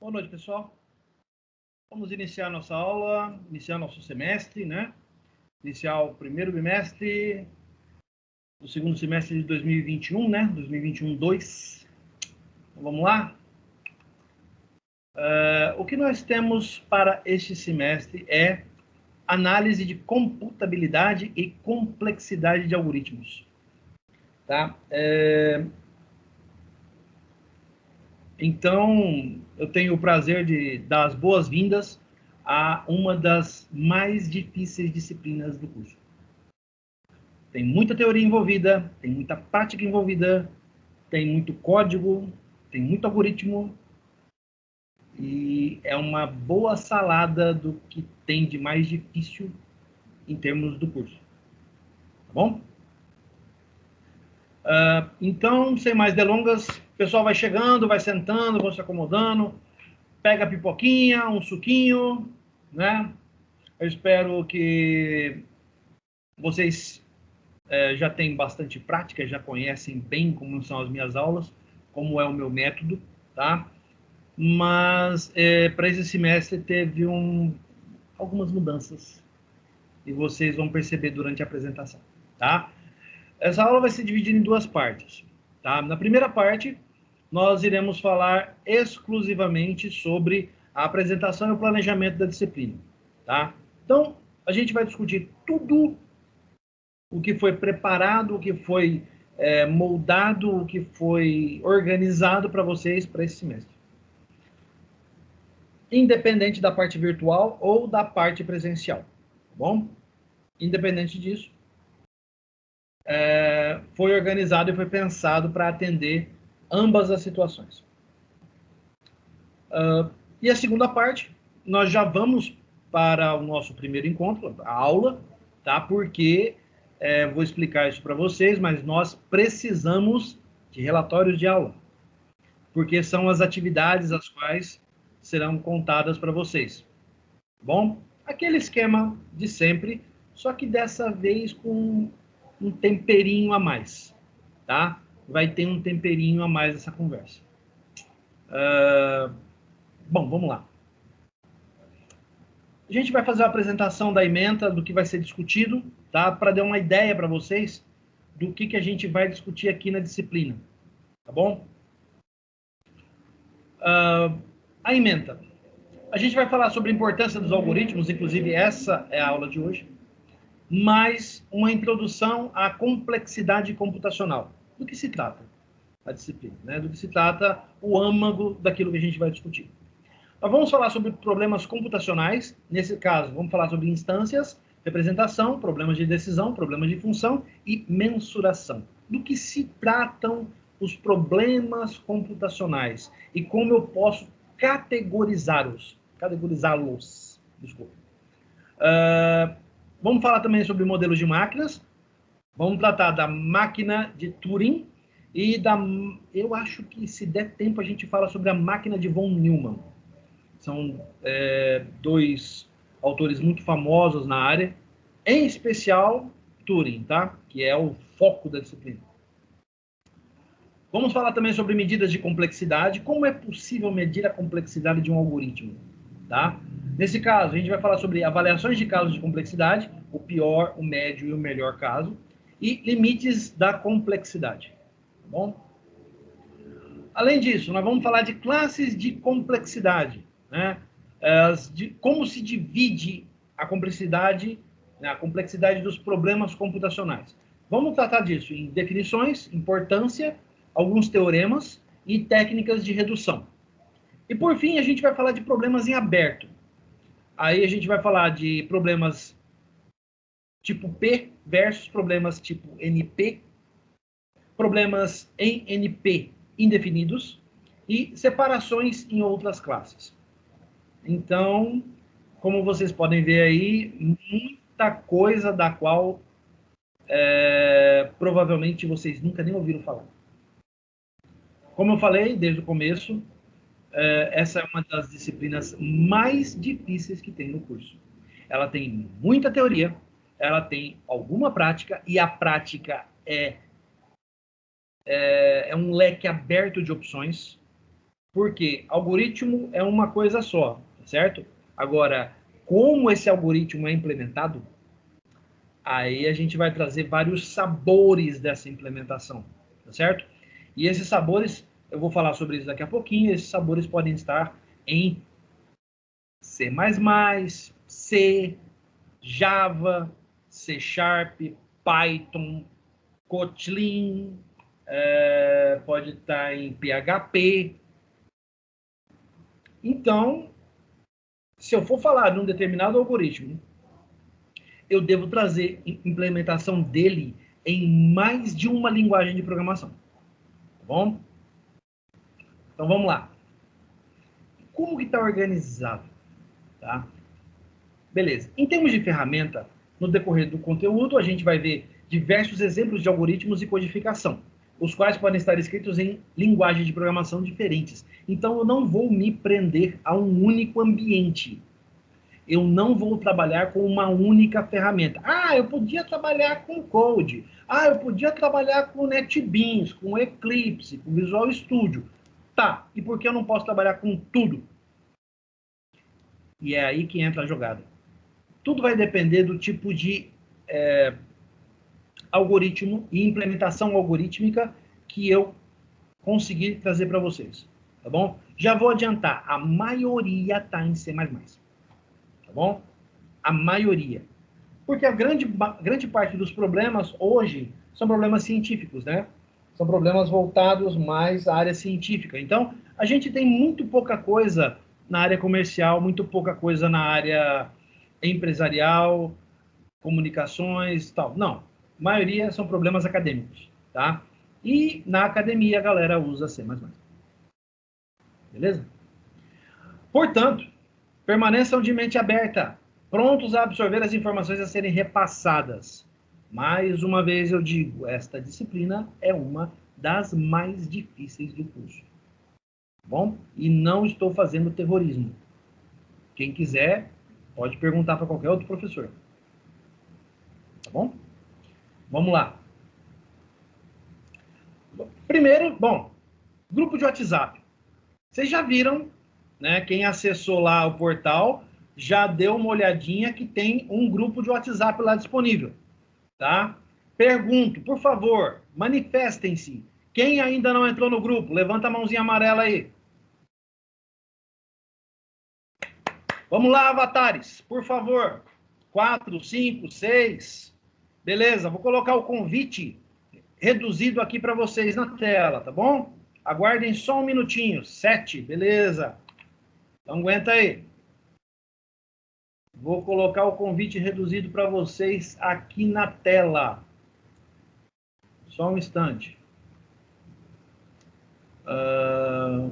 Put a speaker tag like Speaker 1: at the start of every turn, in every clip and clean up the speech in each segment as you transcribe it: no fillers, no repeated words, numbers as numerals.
Speaker 1: Boa noite, pessoal. Vamos iniciar nossa aula, iniciar nosso semestre, né? Iniciar o primeiro bimestre do segundo semestre de 2021, né? 2021-2. Então, vamos lá? O que nós temos para este semestre é análise de computabilidade e complexidade de algoritmos. Tá? Então, eu tenho o prazer de dar as boas-vindas a uma das mais difíceis disciplinas do curso. Tem muita teoria envolvida, tem muita prática envolvida, tem muito código, tem muito algoritmo, e é uma boa salada do que tem de mais difícil em termos do curso. Tá bom? Então, sem mais delongas, o pessoal vai chegando, vai sentando, vão se acomodando, pega a pipoquinha, um suquinho, né? Eu espero que vocês já têm bastante prática, já conhecem bem como são as minhas aulas, como é o meu método, tá? Mas para esse semestre teve algumas mudanças e vocês vão perceber durante a apresentação, tá? Essa aula vai ser dividida em duas partes, tá? Na primeira parte, nós iremos falar exclusivamente sobre a apresentação e o planejamento da disciplina, tá? Então, a gente vai discutir tudo o que foi preparado, o que foi moldado, o que foi organizado para vocês para esse semestre. Independente da parte virtual ou da parte presencial, tá bom? Independente disso, foi organizado e foi pensado para atender ambas as situações. E a segunda parte, nós já vamos para o nosso primeiro encontro, a aula, tá? Porque, vou explicar isso para vocês, mas nós precisamos de relatórios de aula, porque são as atividades as quais serão contadas para vocês. Bom, aquele esquema de sempre, só que dessa vez com um temperinho a mais, tá? Vai ter um temperinho a mais essa conversa. Bom, vamos lá. A gente vai fazer a apresentação da ementa, do que vai ser discutido, tá? Para dar uma ideia para vocês do que a gente vai discutir aqui na disciplina, tá bom? A ementa. A gente vai falar sobre a importância dos algoritmos, inclusive essa é a aula de hoje, mais uma introdução à complexidade computacional. Do que se trata a disciplina, né? Do que se trata o âmago daquilo que a gente vai discutir. Nós vamos falar sobre problemas computacionais, nesse caso, vamos falar sobre instâncias, representação, problemas de decisão, problemas de função e mensuração. Do que se tratam os problemas computacionais e como eu posso categorizá-los. Desculpa. Vamos falar também sobre modelos de máquinas. Vamos tratar da máquina de Turing e eu acho que, se der tempo, a gente fala sobre a máquina de von Neumann. São dois autores muito famosos na área, em especial Turing, tá? Que é o foco da disciplina. Vamos falar também sobre medidas de complexidade, como é possível medir a complexidade de um algoritmo, tá? Nesse caso, a gente vai falar sobre avaliações de casos de complexidade, o pior, o médio e o melhor caso, e limites da complexidade, tá bom? Além disso, nós vamos falar de classes de complexidade, né? Como se divide a complexidade, né? A complexidade dos problemas computacionais. Vamos tratar disso em definições, importância, alguns teoremas e técnicas de redução. E, por fim, a gente vai falar de problemas em aberto. Aí a gente vai falar de problemas tipo P versus problemas tipo NP, problemas em NP indefinidos e separações em outras classes. Então, como vocês podem ver aí, muita coisa da qual provavelmente vocês nunca nem ouviram falar. Como eu falei desde o começo, essa é uma das disciplinas mais difíceis que tem no curso. Ela tem muita teoria, ela tem alguma prática, e a prática é um leque aberto de opções, Porque algoritmo é uma coisa só, certo? Agora, como esse algoritmo é implementado, aí a gente vai trazer vários sabores dessa implementação, tá certo? E esses sabores, eu vou falar sobre isso daqui a pouquinho, esses sabores podem estar em C++, C, Java, C Sharp, Python, Kotlin, pode estar em PHP. Então, se eu for falar de um determinado algoritmo, eu devo trazer implementação dele em mais de uma linguagem de programação. Tá bom? Então vamos lá. Como que está organizado? Tá? Beleza. Em termos de ferramenta, no decorrer do conteúdo, a gente vai ver diversos exemplos de algoritmos e codificação, os quais podem estar escritos em linguagens de programação diferentes. Então, eu não vou me prender a um único ambiente. Eu não vou trabalhar com uma única ferramenta. Ah, eu podia trabalhar com Code. Ah, eu podia trabalhar com NetBeans, com Eclipse, com Visual Studio. Tá, e por que eu não posso trabalhar com tudo? E é aí que entra a jogada. Tudo vai depender do tipo de algoritmo e implementação algorítmica que eu conseguir trazer para vocês. Tá bom? Já vou adiantar, a maioria está em C++. Tá bom? A maioria. Porque a grande parte dos problemas hoje são problemas científicos, né? São problemas voltados mais à área científica. Então, a gente tem muito pouca coisa na área comercial, muito pouca coisa na área empresarial, comunicações, tal. Não. A maioria são problemas acadêmicos, tá? E na academia a galera usa C++. Beleza? Portanto, permaneçam de mente aberta, prontos a absorver as informações a serem repassadas. Mais uma vez eu digo, esta disciplina é uma das mais difíceis do curso. Tá bom? E não estou fazendo terrorismo. Quem quiser, pode perguntar para qualquer outro professor. Tá bom? Vamos lá. Primeiro, bom, grupo de WhatsApp. Vocês já viram, né? Quem acessou lá o portal já deu uma olhadinha que tem um grupo de WhatsApp lá disponível, tá? Pergunto, por favor, manifestem-se. Quem ainda não entrou no grupo, levanta a mãozinha amarela aí. Vamos lá, avatares, por favor. 4, 5, 6. Beleza, vou colocar o convite reduzido aqui para vocês na tela, tá bom? Aguardem só um minutinho. 7, beleza. Então aguenta aí. Vou colocar o convite reduzido para vocês aqui na tela. Só um instante.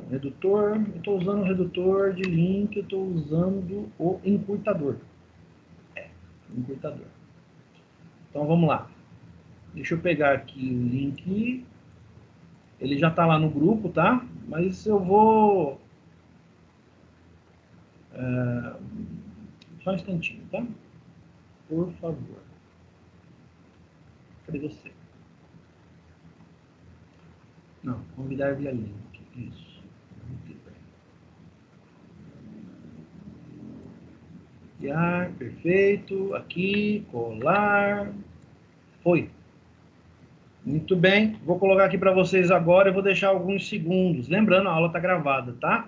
Speaker 1: Redutor. Eu estou usando o redutor de link, eu estou usando o encurtador. Encurtador. Então vamos lá. Deixa eu pegar aqui o link. Ele já está lá no grupo, tá? Mas eu vou... Só um instantinho, tá? Por favor. Cadê você? Não, convidar via link. Isso. Muito bem. Copiar, perfeito. Aqui, colar. Foi. Muito bem. Vou colocar aqui para vocês agora. Eu vou deixar alguns segundos. Lembrando, a aula está gravada, tá?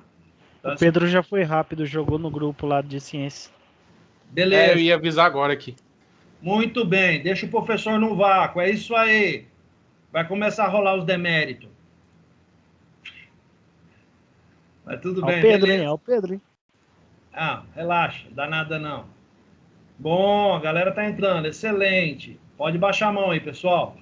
Speaker 1: Então,
Speaker 2: o Pedro já foi rápido, jogou no grupo lá de ciência.
Speaker 1: Beleza.
Speaker 3: Eu ia avisar agora aqui.
Speaker 1: Muito bem. Deixa o professor no vácuo. É isso aí. Vai começar a rolar os deméritos. Mas tudo bem.
Speaker 2: É o Pedro,
Speaker 1: beleza.
Speaker 2: hein? É o Pedro, hein?
Speaker 1: Ah, relaxa. Dá nada não. Bom, a galera tá entrando. Excelente. Pode baixar a mão aí, pessoal.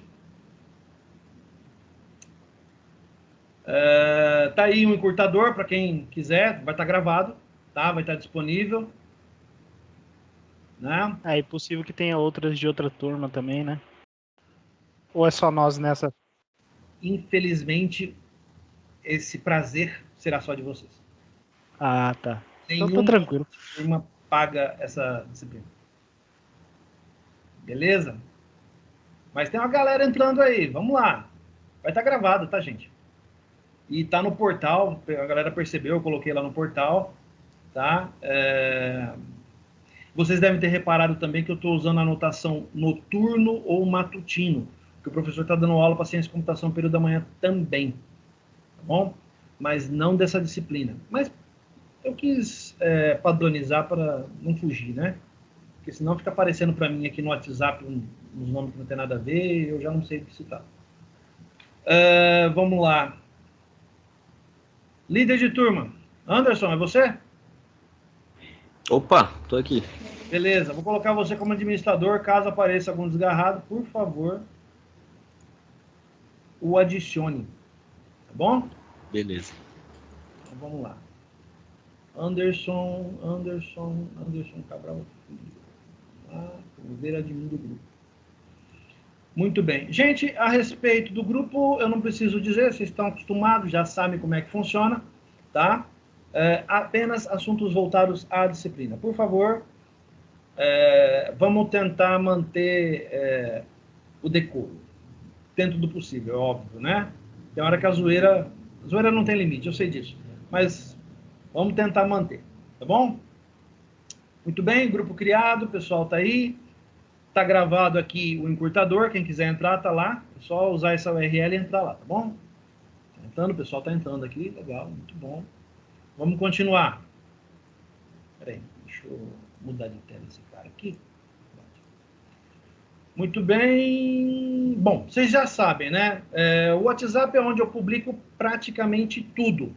Speaker 1: Tá aí um encurtador para quem quiser. Vai estar gravado, tá? Vai estar disponível. Né?
Speaker 2: É possível que tenha outras de outra turma também, né? Ou é só nós nessa?
Speaker 1: Infelizmente, esse prazer será só de vocês.
Speaker 2: Ah, tá.
Speaker 1: Nenhuma
Speaker 2: Então tá tranquilo.
Speaker 1: turma paga essa disciplina. Beleza? Mas tem uma galera entrando aí. Vamos lá. Vai estar gravado, tá, gente? E tá no portal, a galera percebeu, eu coloquei lá no portal, tá? Vocês devem ter reparado também que eu estou usando a anotação noturno ou matutino, que o professor está dando aula para ciência e computação período da manhã também, tá bom? Mas não dessa disciplina. Mas eu quis padronizar para não fugir, né? Porque senão fica aparecendo para mim aqui no WhatsApp uns nomes que não tem nada a ver e eu já não sei o que citar. Vamos lá. Líder de turma. Anderson, é você?
Speaker 3: Opa, tô aqui.
Speaker 1: Beleza, vou colocar você como administrador. Caso apareça algum desgarrado, por favor, o adicione. Tá bom?
Speaker 3: Beleza.
Speaker 1: Então vamos lá. Anderson Cabral Filho. Vou ver admin do grupo. Muito bem. Gente, a respeito do grupo, eu não preciso dizer, vocês estão acostumados, já sabem como é que funciona, tá? Apenas assuntos voltados à disciplina. Por favor, vamos tentar manter o decoro, dentro do possível, é óbvio, né? Tem hora que a zoeira não tem limite, eu sei disso. Mas vamos tentar manter, tá bom? Muito bem, grupo criado, o pessoal tá aí. Tá gravado aqui o encurtador, quem quiser entrar, tá lá. É só usar essa URL e entrar lá, tá bom? Tá entrando, o pessoal tá entrando aqui, legal, muito bom. Vamos continuar. Peraí, deixa eu mudar de tela esse cara aqui. Muito bem. Bom, vocês já sabem, né? O WhatsApp é onde eu publico praticamente tudo.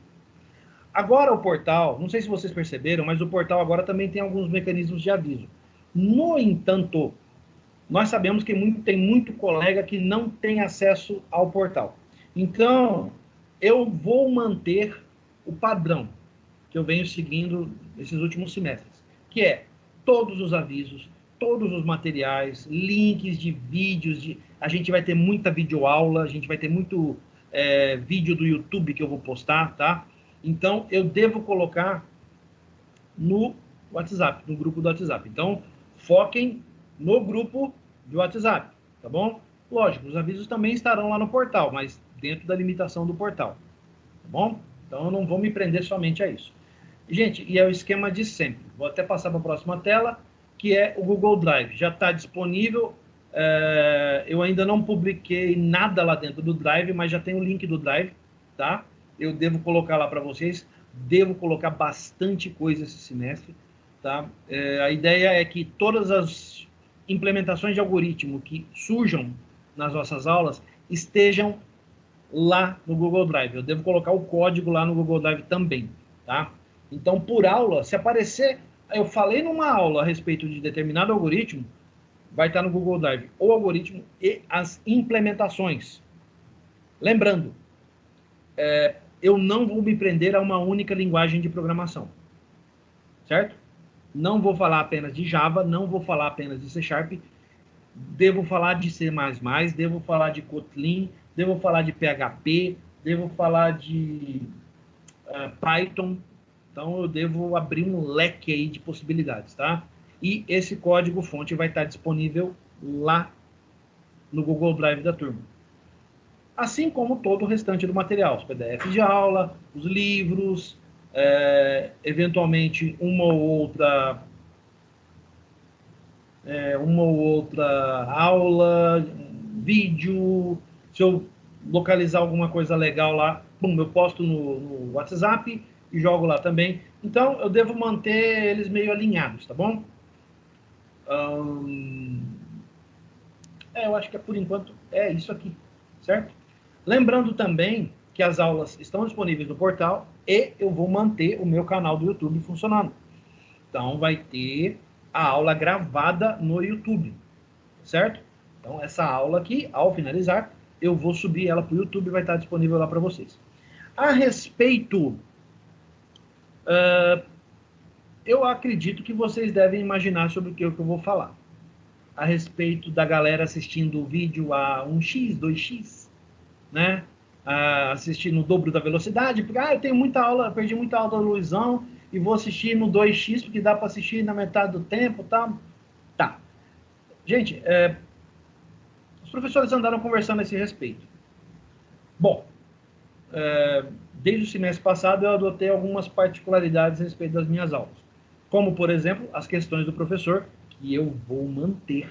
Speaker 1: Agora o portal, não sei se vocês perceberam, mas o portal agora também tem alguns mecanismos de aviso. No entanto, nós sabemos que tem muito colega que não tem acesso ao portal. Então, eu vou manter o padrão que eu venho seguindo esses últimos semestres, que é todos os avisos, todos os materiais, links de vídeos, a gente vai ter muita videoaula, a gente vai ter muito vídeo do YouTube que eu vou postar, tá? Então, eu devo colocar no WhatsApp, no grupo do WhatsApp. Então, foquem no grupo do WhatsApp, tá bom? Lógico, os avisos também estarão lá no portal, mas dentro da limitação do portal, tá bom? Então, eu não vou me prender somente a isso. Gente, e é o esquema de sempre. Vou até passar para a próxima tela, que é o Google Drive. Já está disponível. Eu ainda não publiquei nada lá dentro do Drive, mas já tem o link do Drive, tá? Eu devo colocar lá para vocês. Devo colocar bastante coisa esse semestre, tá? A ideia é que todas as implementações de algoritmo que surjam nas nossas aulas estejam lá no Google Drive. Eu devo colocar o código lá no Google Drive também, tá? Então, por aula, se aparecer, eu falei numa aula a respeito de determinado algoritmo, vai estar no Google Drive o algoritmo e as implementações. Lembrando, eu não vou me prender a uma única linguagem de programação, certo? Não vou falar apenas de Java, não vou falar apenas de C Sharp, devo falar de C++, devo falar de Kotlin, devo falar de PHP, devo falar de Python. Então, eu devo abrir um leque aí de possibilidades, tá? E esse código-fonte vai estar disponível lá no Google Drive da turma. Assim como todo o restante do material, os PDFs de aula, os livros, eventualmente uma ou outra aula, vídeo. Se eu localizar alguma coisa legal lá, eu posto no WhatsApp e jogo lá também. Então, eu devo manter eles meio alinhados, tá bom? Eu acho que por enquanto é isso aqui, certo? Lembrando também que as aulas estão disponíveis no portal e eu vou manter o meu canal do YouTube funcionando. Então, vai ter a aula gravada no YouTube, certo? Então, essa aula aqui, ao finalizar, eu vou subir ela para o YouTube e vai estar disponível lá para vocês. A respeito, eu acredito que vocês devem imaginar sobre o que eu vou falar. A respeito da galera assistindo o vídeo a 1x, 2x, né? Assistir no dobro da velocidade, porque eu tenho muita aula, perdi muita aula do Luizão e vou assistir no 2x, porque dá para assistir na metade do tempo, tá? Gente, os professores andaram conversando a esse respeito. Bom, desde o semestre passado, eu adotei algumas particularidades a respeito das minhas aulas. Como, por exemplo, as questões do professor, que eu vou manter.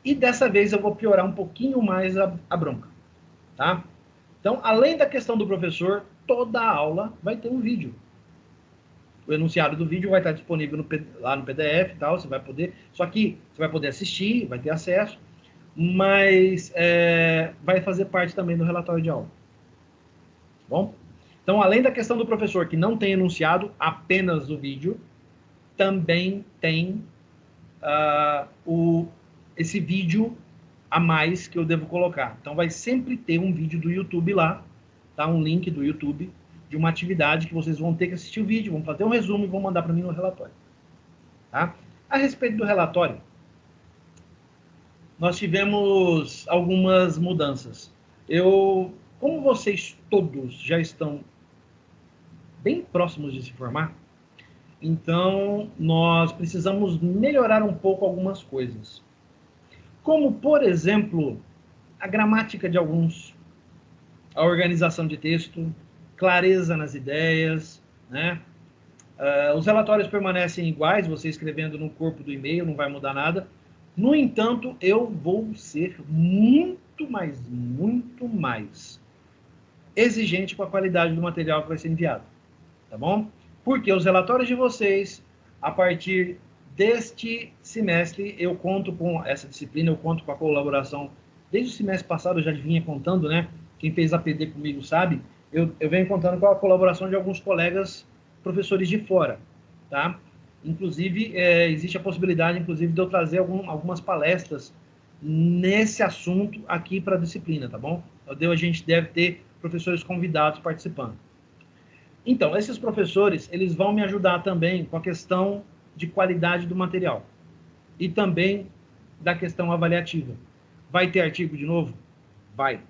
Speaker 1: E dessa vez eu vou piorar um pouquinho mais a bronca, tá? Então, além da questão do professor, toda a aula vai ter um vídeo. O enunciado do vídeo vai estar disponível lá no PDF e tal, você vai poder... Só que você vai poder assistir, vai ter acesso, mas vai fazer parte também do relatório de aula. Tá bom? Então, além da questão do professor que não tem enunciado, apenas o vídeo, também tem esse vídeo a mais que eu devo colocar. Então, vai sempre ter um vídeo do YouTube lá, tá? Um link do YouTube de uma atividade que vocês vão ter que assistir o vídeo, vão fazer um resumo e vão mandar para mim no relatório. Tá? A respeito do relatório, nós tivemos algumas mudanças. Como vocês todos já estão bem próximos de se formar, então nós precisamos melhorar um pouco algumas coisas. Como, por exemplo, a gramática de alguns, a organização de texto, clareza nas ideias, né? Os relatórios permanecem iguais, você escrevendo no corpo do e-mail, não vai mudar nada. No entanto, eu vou ser muito mais exigente com a qualidade do material que vai ser enviado, tá bom? Porque os relatórios de vocês, a partir deste semestre, eu conto com essa disciplina, eu conto com a colaboração. Desde o semestre passado eu já vinha contando, né? Quem fez APD comigo sabe, eu venho contando com a colaboração de alguns colegas professores de fora, tá? Inclusive, existe a possibilidade, inclusive, de eu trazer algumas palestras nesse assunto aqui para a disciplina, tá bom? A gente deve ter professores convidados participando. Então, esses professores, eles vão me ajudar também com a questão de qualidade do material e também da questão avaliativa. Vai ter artigo de novo? Vai.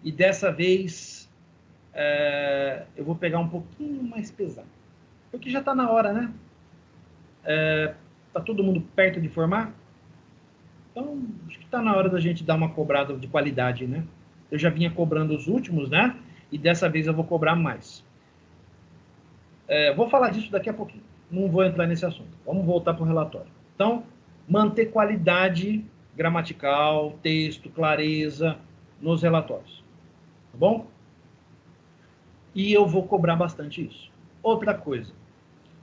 Speaker 1: E dessa vez, eu vou pegar um pouquinho mais pesado. Porque já está na hora, né? Está todo mundo perto de formar? Então, acho que está na hora da gente dar uma cobrada de qualidade, né? Eu já vinha cobrando os últimos, né? E dessa vez eu vou cobrar mais. Vou falar disso daqui a pouquinho. Não vou entrar nesse assunto. Vamos voltar para o relatório. Então, manter qualidade gramatical, texto, clareza nos relatórios. Tá bom? E eu vou cobrar bastante isso. Outra coisa.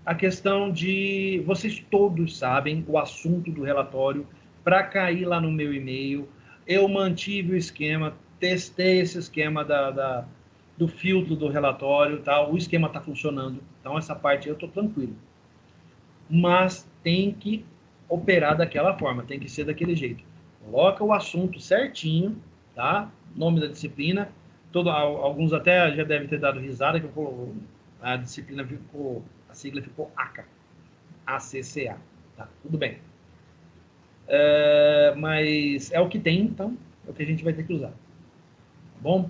Speaker 1: A questão de... Vocês todos sabem o assunto do relatório. Para cair lá no meu e-mail, eu mantive o esquema, testei esse esquema do filtro do relatório, tá? O esquema está funcionando, então essa parte eu estou tranquilo. Mas tem que operar daquela forma, tem que ser daquele jeito. Coloca o assunto certinho, tá? Nome da disciplina. Alguns até já devem ter dado risada, que a disciplina ficou, a sigla ficou ACCA. ACCA. Tá, tudo bem. Mas é o que tem, então é o que a gente vai ter que usar. Tá bom?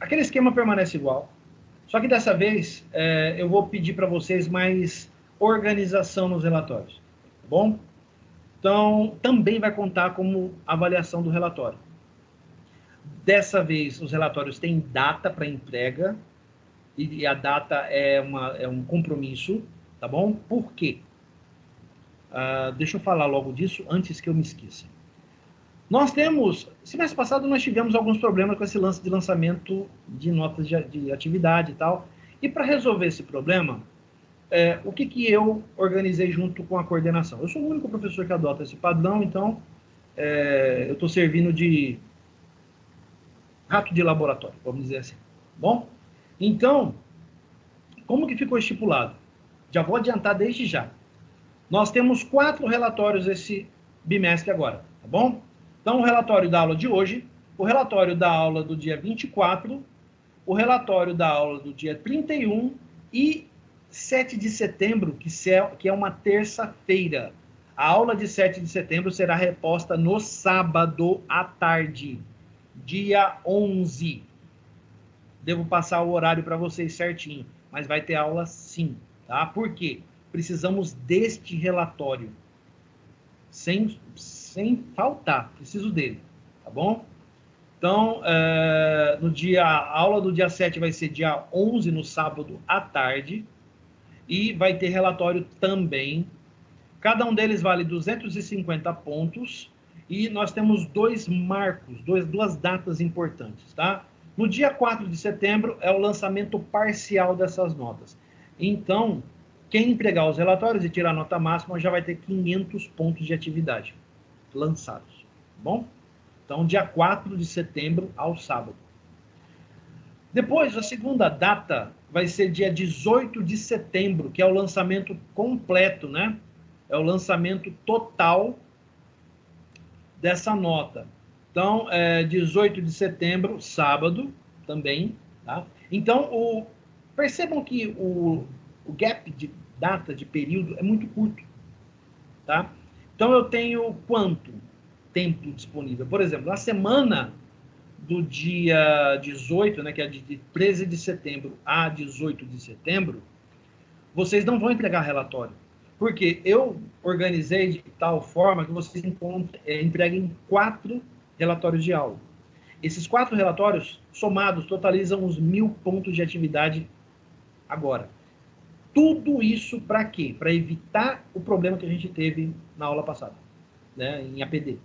Speaker 1: Aquele esquema permanece igual, só que dessa vez eu vou pedir para vocês mais organização nos relatórios, tá bom? Então, também vai contar como avaliação do relatório. Dessa vez, os relatórios têm data para entrega, e a data é um compromisso, tá bom? Por quê? Deixa eu falar logo disso, antes que eu me esqueça. Semestre passado nós tivemos alguns problemas com esse lance de lançamento de notas de atividade e tal. E para resolver esse problema, o que eu organizei junto com a coordenação? Eu sou o único professor que adota esse padrão, então eu estou servindo de rato de laboratório, vamos dizer assim. Bom? Então, como que ficou estipulado? Já vou adiantar desde já. Nós temos 4 relatórios esse bimestre agora, tá bom? Então, o relatório da aula de hoje, o relatório da aula do dia 24, o relatório da aula do dia 31 e 7 de setembro, que é uma terça-feira. A aula de 7 de setembro será reposta no sábado à tarde, dia 11. Devo passar o horário para vocês certinho, mas vai ter aula sim, tá? Por quê? Precisamos deste relatório. Sem faltar, preciso dele, tá bom? Então, a aula do dia 7 vai ser dia 11, no sábado à tarde, e vai ter relatório também. Cada um deles vale 250 pontos, e nós temos dois marcos, duas datas importantes, tá? No dia 4 de setembro é o lançamento parcial dessas notas. Então, quem entregar os relatórios e tirar a nota máxima já vai ter 500 pontos de atividade lançados, tá bom? Então, dia 4 de setembro ao sábado. Depois, a segunda data vai ser dia 18 de setembro, que é o lançamento completo, né? É o lançamento total dessa nota. Então, 18 de setembro, sábado, também, tá? Então, percebam que o gap de data, de período, é muito curto, tá? Então, eu tenho quanto tempo disponível? Por exemplo, na semana do dia 18, né, que é de 13 de setembro a 18 de setembro, vocês não vão entregar relatório. Porque eu organizei de tal forma que vocês entreguem 4 relatórios de aula. Esses 4 relatórios, somados, totalizam os 1000 pontos de atividade agora. Tudo isso para quê? Para evitar o problema que a gente teve na aula passada, né, em APD.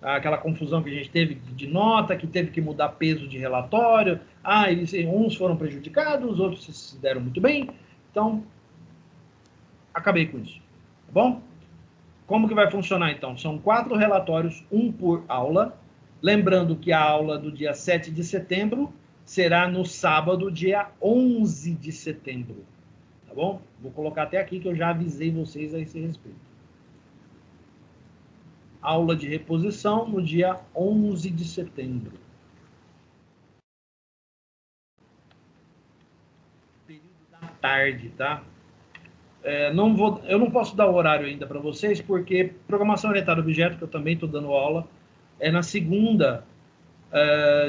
Speaker 1: Aquela confusão que a gente teve de nota, que teve que mudar peso de relatório. Uns foram prejudicados, outros se deram muito bem. Então, acabei com isso. Tá bom? Como que vai funcionar, então? São 4 relatórios, um por aula. Lembrando que a aula do dia 7 de setembro será no sábado, dia 11 de setembro. Tá bom? Vou colocar até aqui que eu já avisei vocês a esse respeito. Aula de reposição no dia 11 de setembro. Período da tarde, tá? Eu não posso dar o horário ainda para vocês, porque programação orientada a objeto, que eu também estou dando aula, é na segunda,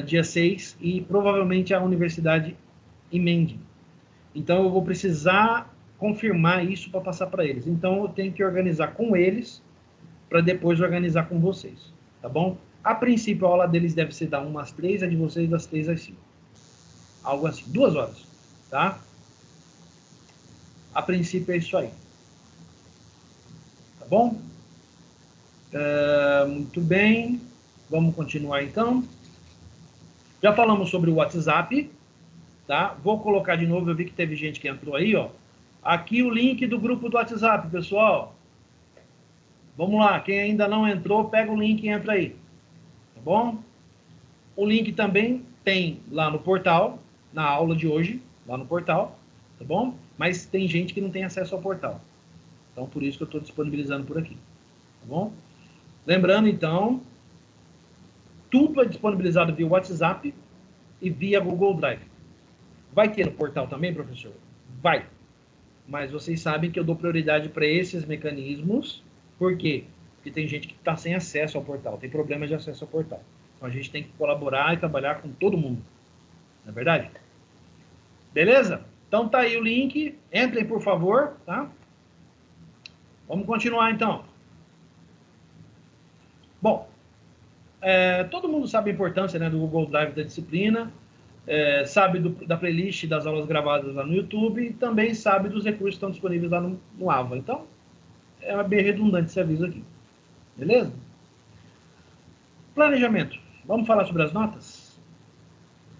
Speaker 1: dia 6, e provavelmente a universidade emende. Então, eu vou precisar confirmar isso para passar para eles. Então, eu tenho que organizar com eles, para depois organizar com vocês, tá bom? A princípio, a aula deles deve ser das 1 às 3, a de vocês das 3 às 5. Algo assim, 2 horas, tá? A princípio é isso aí. Tá bom? Muito bem. Vamos continuar então. Já falamos sobre o WhatsApp, tá? Vou colocar de novo, eu vi que teve gente que entrou aí, ó. Aqui o link do grupo do WhatsApp, pessoal. Vamos lá, quem ainda não entrou, pega o link e entra aí. Tá bom? O link também tem lá no portal, na aula de hoje, lá no portal, tá bom? Mas tem gente que não tem acesso ao portal. Então, por isso que eu estou disponibilizando por aqui, tá bom? Lembrando, então, tudo é disponibilizado via WhatsApp e via Google Drive. Vai ter no portal também, professor? Vai. Mas vocês sabem que eu dou prioridade para esses mecanismos. Por quê? Porque tem gente que está sem acesso ao portal, tem problemas de acesso ao portal. Então a gente tem que colaborar e trabalhar com todo mundo. Não é verdade? Beleza? Então tá aí o link. Entrem, por favor, tá? Vamos continuar, então. Bom, todo mundo sabe a importância, né, do Google Drive da disciplina, sabe da playlist das aulas gravadas lá no YouTube e também sabe dos recursos que estão disponíveis lá no AVA. Então, é bem redundante esse aviso aqui. Beleza? Planejamento. Vamos falar sobre as notas?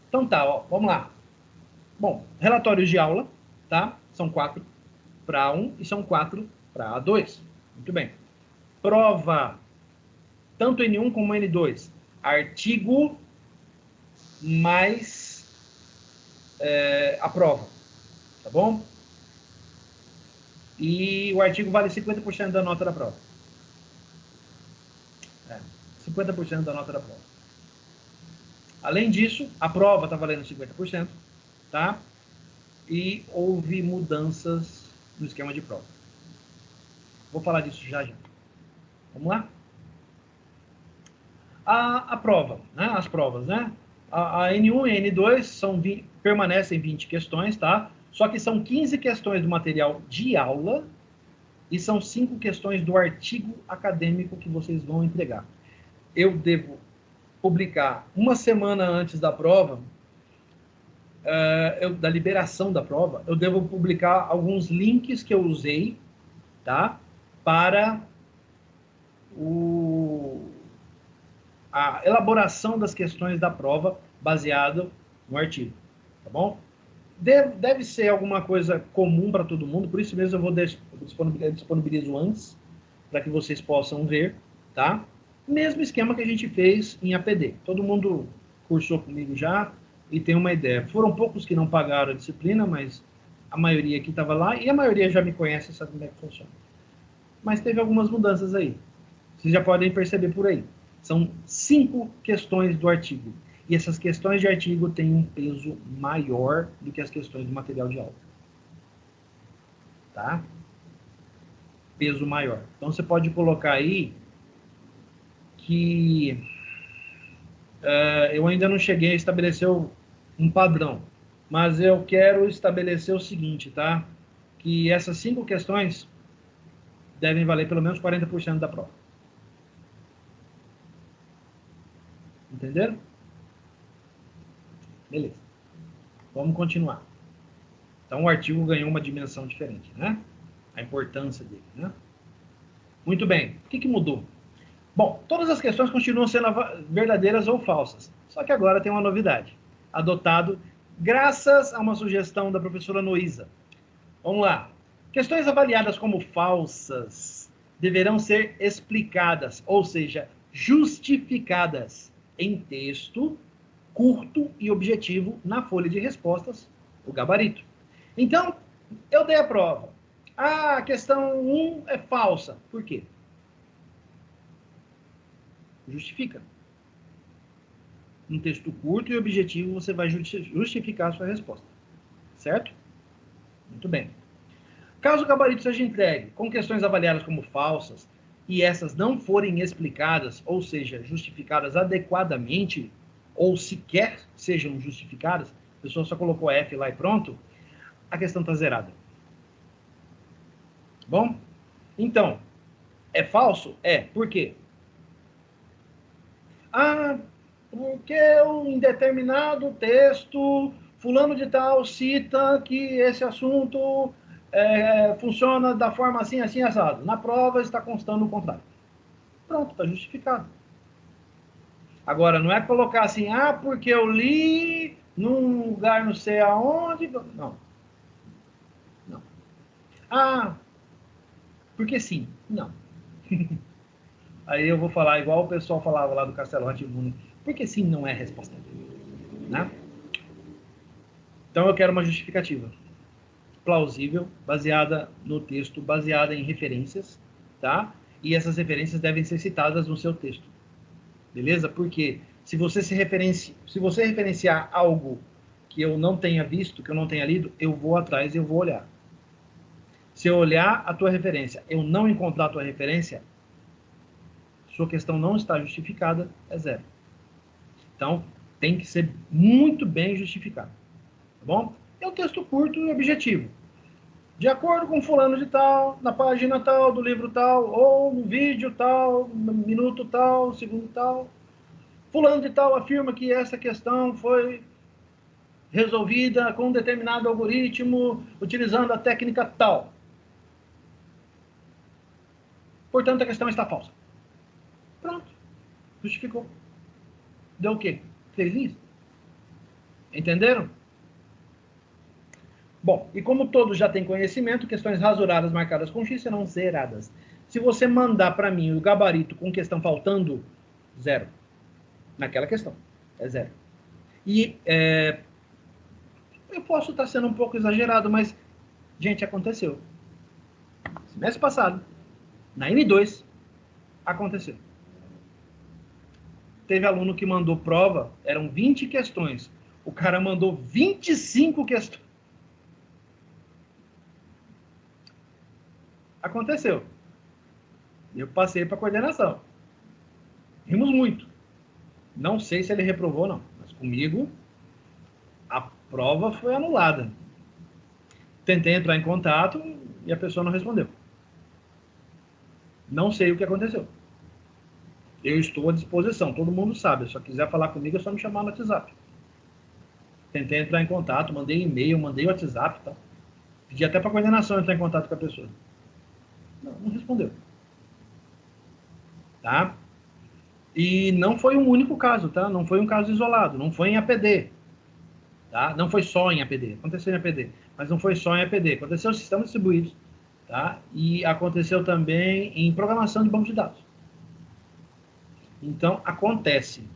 Speaker 1: Então tá, ó, vamos lá. Bom, relatórios de aula, tá? São 4 para A1 e são 4 para A2. Muito bem. Prova, tanto N1 como N2. Artigo mais a prova, tá bom? E o artigo vale 50% da nota da prova. 50% da nota da prova. Além disso, a prova está valendo 50%, tá? E houve mudanças no esquema de prova. Vou falar disso já já. Vamos lá? A prova, né? As provas, né? A N1 e a N2 permanecem 20 questões, tá? Só que são 15 questões do material de aula e são 5 questões do artigo acadêmico que vocês vão entregar. Eu devo publicar uma semana antes da prova, da liberação da prova, eu devo publicar alguns links que eu usei, tá? Para a elaboração das questões da prova baseado no artigo, tá bom? Deve ser alguma coisa comum para todo mundo, por isso mesmo eu vou disponibilizo antes, para que vocês possam ver, tá? Mesmo esquema que a gente fez em APD. Todo mundo cursou comigo já e tem uma ideia. Foram poucos que não pagaram a disciplina, mas a maioria aqui estava lá e a maioria já me conhece e sabe como é que funciona. Mas teve algumas mudanças aí. Vocês já podem perceber por aí. São 5 questões do artigo. E essas questões de artigo têm um peso maior do que as questões do material de aula. Tá? Peso maior. Então, você pode colocar aí que eu ainda não cheguei a estabelecer um padrão, mas eu quero estabelecer o seguinte, tá? Que essas 5 questões devem valer pelo menos 40% da prova. Entenderam? Beleza. Vamos continuar. Então, o artigo ganhou uma dimensão diferente, né? A importância dele, né? Muito bem. O que mudou? Bom, todas as questões continuam sendo verdadeiras ou falsas. Só que agora tem uma novidade. Adotado graças a uma sugestão da professora Noísa. Vamos lá. Questões avaliadas como falsas deverão ser explicadas, ou seja, justificadas em texto curto e objetivo na folha de respostas, o gabarito. Então, eu dei a prova. A questão 1 é falsa. Por quê? Justifica. Um texto curto e objetivo, você vai justificar a sua resposta. Certo? Muito bem. Caso o gabarito seja entregue com questões avaliadas como falsas e essas não forem explicadas, ou seja, justificadas adequadamente, ou sequer sejam justificadas, a pessoa só colocou F lá e pronto, a questão está zerada. Bom? Então, é falso? É. Por quê? Porque em determinado texto, fulano de tal cita que esse assunto funciona da forma assim, assim, assado. Na prova está constando o contrário. Pronto, está justificado. Agora, não é colocar assim, porque eu li num lugar não sei aonde. Não. Não. Porque sim. Não. Aí eu vou falar igual o pessoal falava lá do Castelo Rá-Tim-Bum. Porque sim não é resposta. Né? Então eu quero uma justificativa plausível, baseada no texto, baseada em referências, tá? E essas referências devem ser citadas no seu texto. Beleza? Porque se você referenciar algo que eu não tenha visto, que eu não tenha lido, eu vou atrás e eu vou olhar. Se eu olhar a tua referência, eu não encontrar a tua referência, sua questão não está justificada, é zero. Então, tem que ser muito bem justificado. Tá bom? É um texto curto e objetivo. De acordo com fulano de tal, na página tal, do livro tal, ou no vídeo tal, no minuto tal, segundo tal, fulano de tal afirma que essa questão foi resolvida com um determinado algoritmo, utilizando a técnica tal. Portanto, a questão está falsa. Pronto. Justificou. Deu o quê? 3 linhas. Entenderam? Bom, e como todos já têm conhecimento, questões rasuradas marcadas com X serão zeradas. Se você mandar para mim o gabarito com questão faltando, zero. Naquela questão. É zero. E eu posso estar sendo um pouco exagerado, mas, gente, aconteceu. Semestre passado, na N2, aconteceu. Teve aluno que mandou prova, eram 20 questões. O cara mandou 25 questões. Aconteceu. Eu passei para a coordenação. Rimos muito. Não sei se ele reprovou ou não, mas comigo a prova foi anulada. Tentei entrar em contato e a pessoa não respondeu. Não sei o que aconteceu. Eu estou à disposição, todo mundo sabe. Se quiser falar comigo, é só me chamar no WhatsApp. Tentei entrar em contato, mandei e-mail, mandei WhatsApp, tá? Pedi até para a coordenação entrar em contato com a pessoa. Não respondeu. Tá? E não foi um único caso, tá? Não foi um caso isolado, não foi em APD. Tá? Não foi só em APD, aconteceu em APD, mas não foi só em APD, aconteceu em sistemas distribuídos, tá? E aconteceu também em programação de banco de dados. Então, acontece.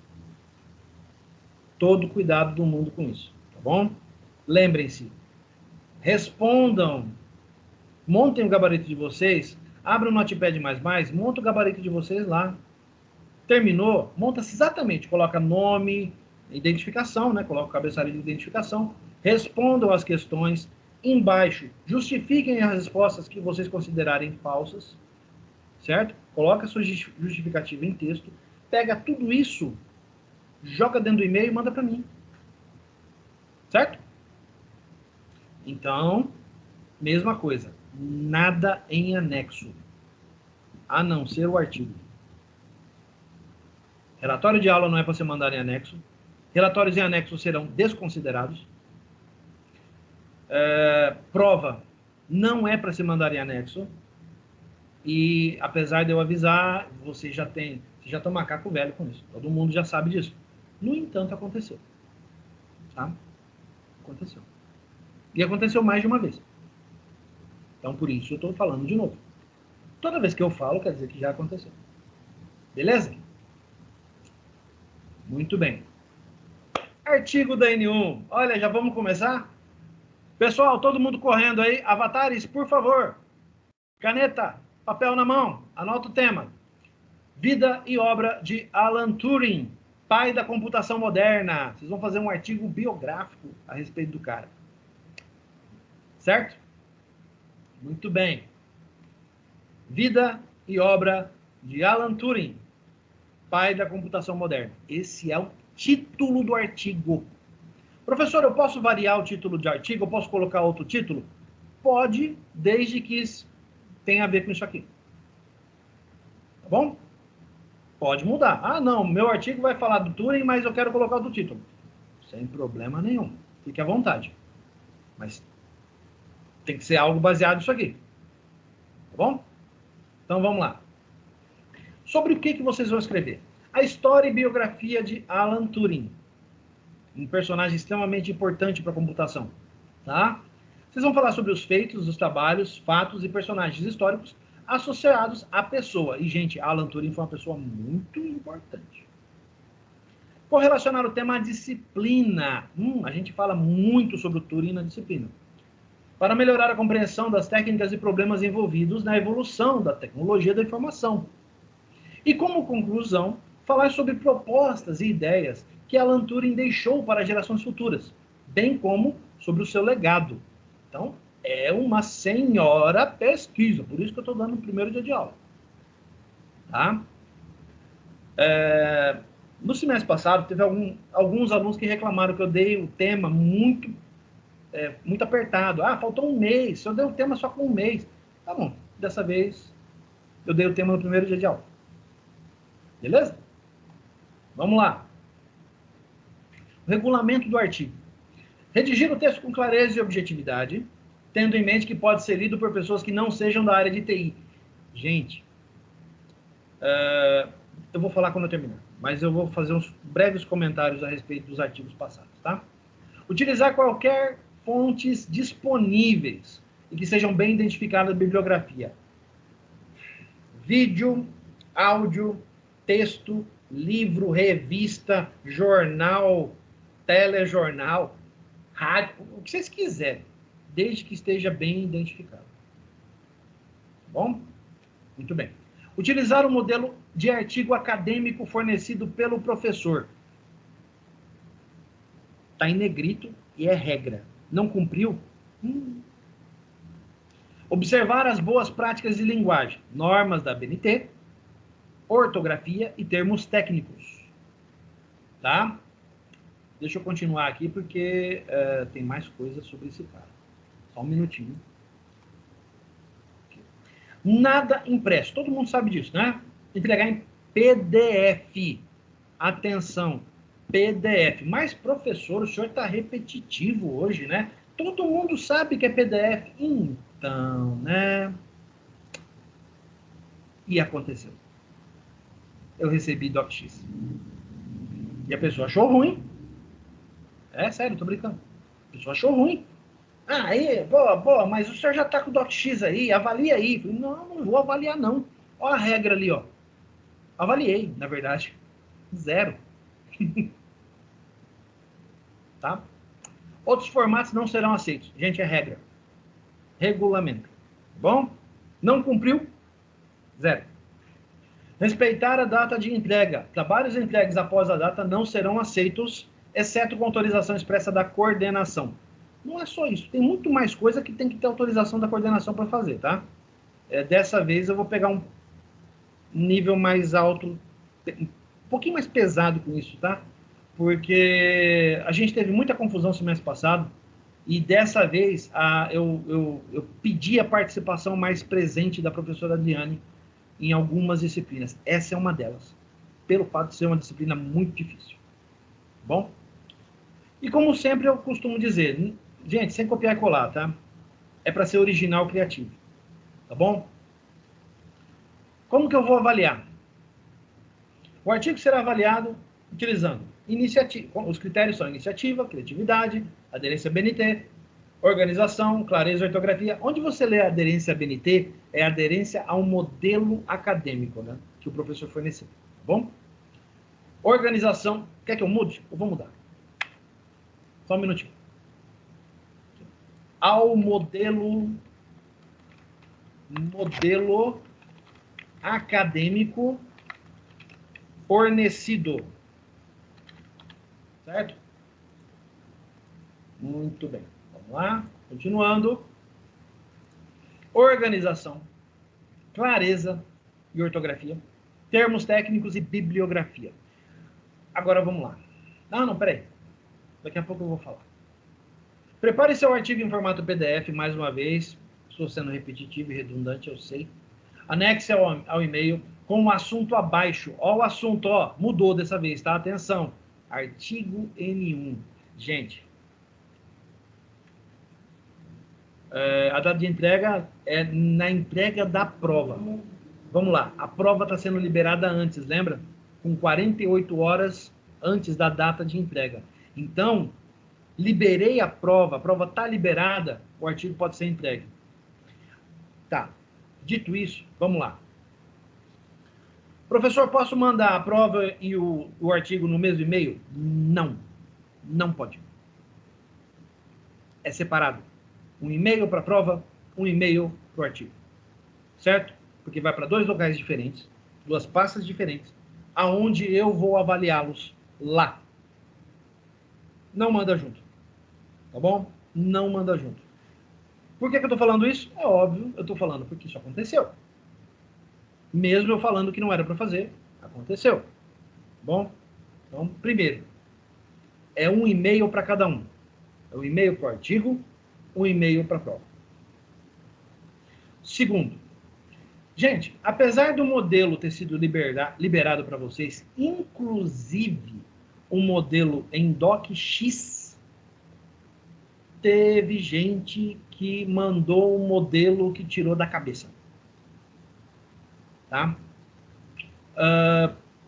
Speaker 1: Todo cuidado do mundo com isso, tá bom? Lembrem-se, respondam, montem o gabarito de vocês, abram o Notepad++, monta o gabarito de vocês lá. Terminou, monta-se exatamente, coloca nome, identificação, né? Coloca o cabeçalho de identificação, respondam as questões, embaixo, justifiquem as respostas que vocês considerarem falsas, certo? Coloca a sua justificativa em texto, pega tudo isso, joga dentro do e-mail e manda para mim. Certo? Então, mesma coisa, nada em anexo, a não ser o artigo. Relatório de aula não é para você mandar em anexo. Relatórios em anexo serão desconsiderados. Prova não é para se mandar em anexo. E apesar de eu avisar, você já tá macaco velho com isso. Todo mundo já sabe disso. No entanto, aconteceu. Tá? Aconteceu. E aconteceu mais de uma vez. Então, por isso eu estou falando de novo. Toda vez que eu falo, quer dizer que já aconteceu. Beleza? Muito bem. Artigo da N1. Olha, já vamos começar? Pessoal, todo mundo correndo aí. Avatares, por favor. Caneta, papel na mão. Anota o tema. Vida e obra de Alan Turing, pai da computação moderna. Vocês vão fazer um artigo biográfico a respeito do cara. Certo? Muito bem. Vida e obra de Alan Turing, pai da computação moderna. Esse é o título do artigo. Professor, eu posso variar o título de artigo? Eu posso colocar outro título? Pode, desde que tenha a ver com isso aqui. Tá bom? Pode mudar. Ah, não, meu artigo vai falar do Turing, mas eu quero colocar outro título. Sem problema nenhum. Fique à vontade. Mas tem que ser algo baseado nisso aqui. Tá bom? Então vamos lá. Sobre o que vocês vão escrever? A história e biografia de Alan Turing. Um personagem extremamente importante para a computação. Tá? Vocês vão falar sobre os feitos, os trabalhos, fatos e personagens históricos associados à pessoa. E, gente, Alan Turing foi uma pessoa muito importante. Correlacionar o tema à disciplina. A gente fala muito sobre o Turing na disciplina. Para melhorar a compreensão das técnicas e problemas envolvidos na evolução da tecnologia da informação. E, como conclusão, falar sobre propostas e ideias que Alan Turing deixou para gerações futuras, bem como sobre o seu legado. Então, é uma senhora pesquisa, por isso que eu estou dando o primeiro dia de aula. Tá? No semestre passado, teve alguns alunos que reclamaram que eu dei o tema muito apertado. Ah, faltou um mês, eu dei o tema só com um mês. Tá bom, dessa vez eu dei o tema no primeiro dia de aula. Beleza? Vamos lá. O regulamento do artigo. Redigir o texto com clareza e objetividade, tendo em mente que pode ser lido por pessoas que não sejam da área de TI. Gente, eu vou falar quando eu terminar, mas eu vou fazer uns breves comentários a respeito dos artigos passados, tá? Utilizar qualquer fontes disponíveis e que sejam bem identificadas na bibliografia. Vídeo, áudio, texto, livro, revista, jornal, telejornal, rádio, o que vocês quiserem, desde que esteja bem identificado. Tá bom? Muito bem. Utilizar o modelo de artigo acadêmico fornecido pelo professor. Está em negrito e é regra. Não cumpriu? Observar as boas práticas de linguagem, normas da ABNT, ortografia e termos técnicos. Tá? Deixa eu continuar aqui, porque tem mais coisas sobre esse cara. Só um minutinho. Aqui. Nada impresso. Todo mundo sabe disso, né? Entregar PDF. Atenção, PDF. Mas, professor, o senhor está repetitivo hoje, né? Todo mundo sabe que é PDF. Então, né? E aconteceu. Eu recebi DocX. E a pessoa achou ruim. É sério, tô brincando. A pessoa achou ruim. Ah, aí, boa, mas o senhor já tá com o DocX aí, avalia aí. Falei, não vou avaliar não. Olha a regra ali, ó. Avaliei, na verdade. 0. Tá? Outros formatos não serão aceitos. Gente, é regra. Regulamento. Bom? Não cumpriu? 0. Respeitar a data de entrega. Trabalhos entregues após a data não serão aceitos, exceto com autorização expressa da coordenação. Não é só isso. Tem muito mais coisa que tem que ter autorização da coordenação para fazer, tá? Dessa vez eu vou pegar um nível mais alto, um pouquinho mais pesado com isso, tá? Porque a gente teve muita confusão semestre passado e dessa vez eu pedi a participação mais presente da professora Adriane em algumas disciplinas. Essa é uma delas, pelo fato de ser uma disciplina muito difícil. Bom? E como sempre eu costumo dizer, gente, sem copiar e colar, tá? É para ser original e criativo. Tá bom? Como que eu vou avaliar? O artigo será avaliado utilizando iniciativa. Os critérios são iniciativa, criatividade, aderência à BNT, organização, clareza, ortografia. Onde você lê a aderência à BNT, é a aderência ao modelo acadêmico, né? Que o professor forneceu. Tá bom? Organização. Quer que eu mude? Eu vou mudar. Só um minutinho. Ao modelo acadêmico fornecido. Certo? Muito bem. Vamos lá. Continuando. Organização, clareza e ortografia. Termos técnicos e bibliografia. Agora vamos lá. Não, peraí. Daqui a pouco eu vou falar. Prepare seu artigo em formato PDF, mais uma vez. Estou sendo repetitivo e redundante, eu sei. Anexe ao e-mail com o assunto abaixo. Ó, o assunto, ó, mudou dessa vez, tá? Atenção. Artigo N1. Gente, a data de entrega é na entrega da prova. Vamos lá. A prova está sendo liberada antes, lembra? Com 48 horas antes da data de entrega. Então, liberei a prova está liberada, o artigo pode ser entregue. Tá. Dito isso, vamos lá. Professor, posso mandar a prova e o artigo no mesmo e-mail? Não. Não pode. É separado. Um e-mail para a prova, um e-mail para o artigo. Certo? Porque vai para 2 locais diferentes, 2 pastas diferentes, aonde eu vou avaliá-los lá. Não manda junto. Tá bom? Não manda junto. Por que eu estou falando isso? É óbvio, eu estou falando porque isso aconteceu. Mesmo eu falando que não era para fazer, aconteceu. Bom? Então, primeiro, é um e-mail para cada um. É um e-mail para o artigo, um e-mail para a prova. Segundo, gente, apesar do modelo ter sido liberado para vocês, inclusive o modelo em DocX, teve gente que mandou um modelo que tirou da cabeça. Tá?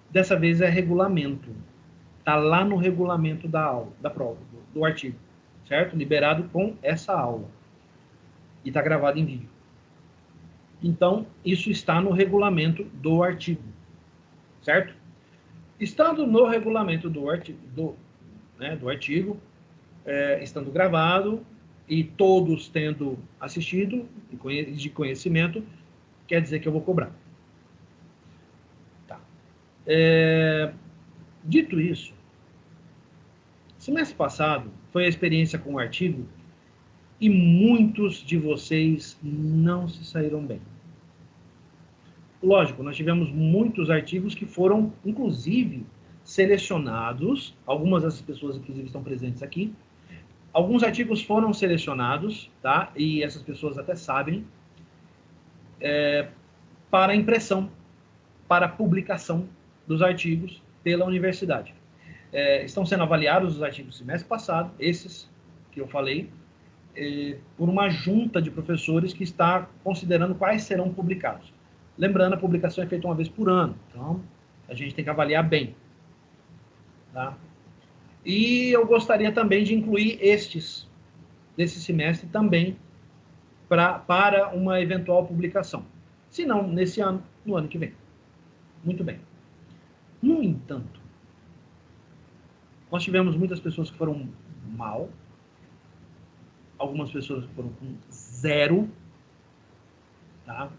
Speaker 1: Dessa vez é regulamento. Tá lá no regulamento da aula, da prova, do artigo. Certo? Liberado com essa aula. E tá gravado em vídeo. Então, isso está no regulamento do artigo. Certo? Estando no regulamento do artigo, estando gravado e todos tendo assistido de conhecimento, quer dizer que eu vou cobrar. Tá. Dito isso, semestre passado foi a experiência com o artigo e muitos de vocês não se saíram bem. Lógico, nós tivemos muitos artigos que foram, inclusive, selecionados, algumas dessas pessoas, inclusive, estão presentes aqui. Alguns artigos foram selecionados, tá? E essas pessoas até sabem, para impressão. para a publicação dos artigos pela universidade. Estão sendo avaliados os artigos do semestre passado, esses que eu falei, por uma junta de professores que está considerando quais serão publicados. Lembrando, a publicação é feita uma vez por ano, então a gente tem que avaliar bem. Tá? E eu gostaria também de incluir estes desse semestre também para uma eventual publicação. Se não nesse ano, no ano que vem. Muito bem. No entanto, nós tivemos muitas pessoas que foram mal, algumas pessoas que foram com 0, tá?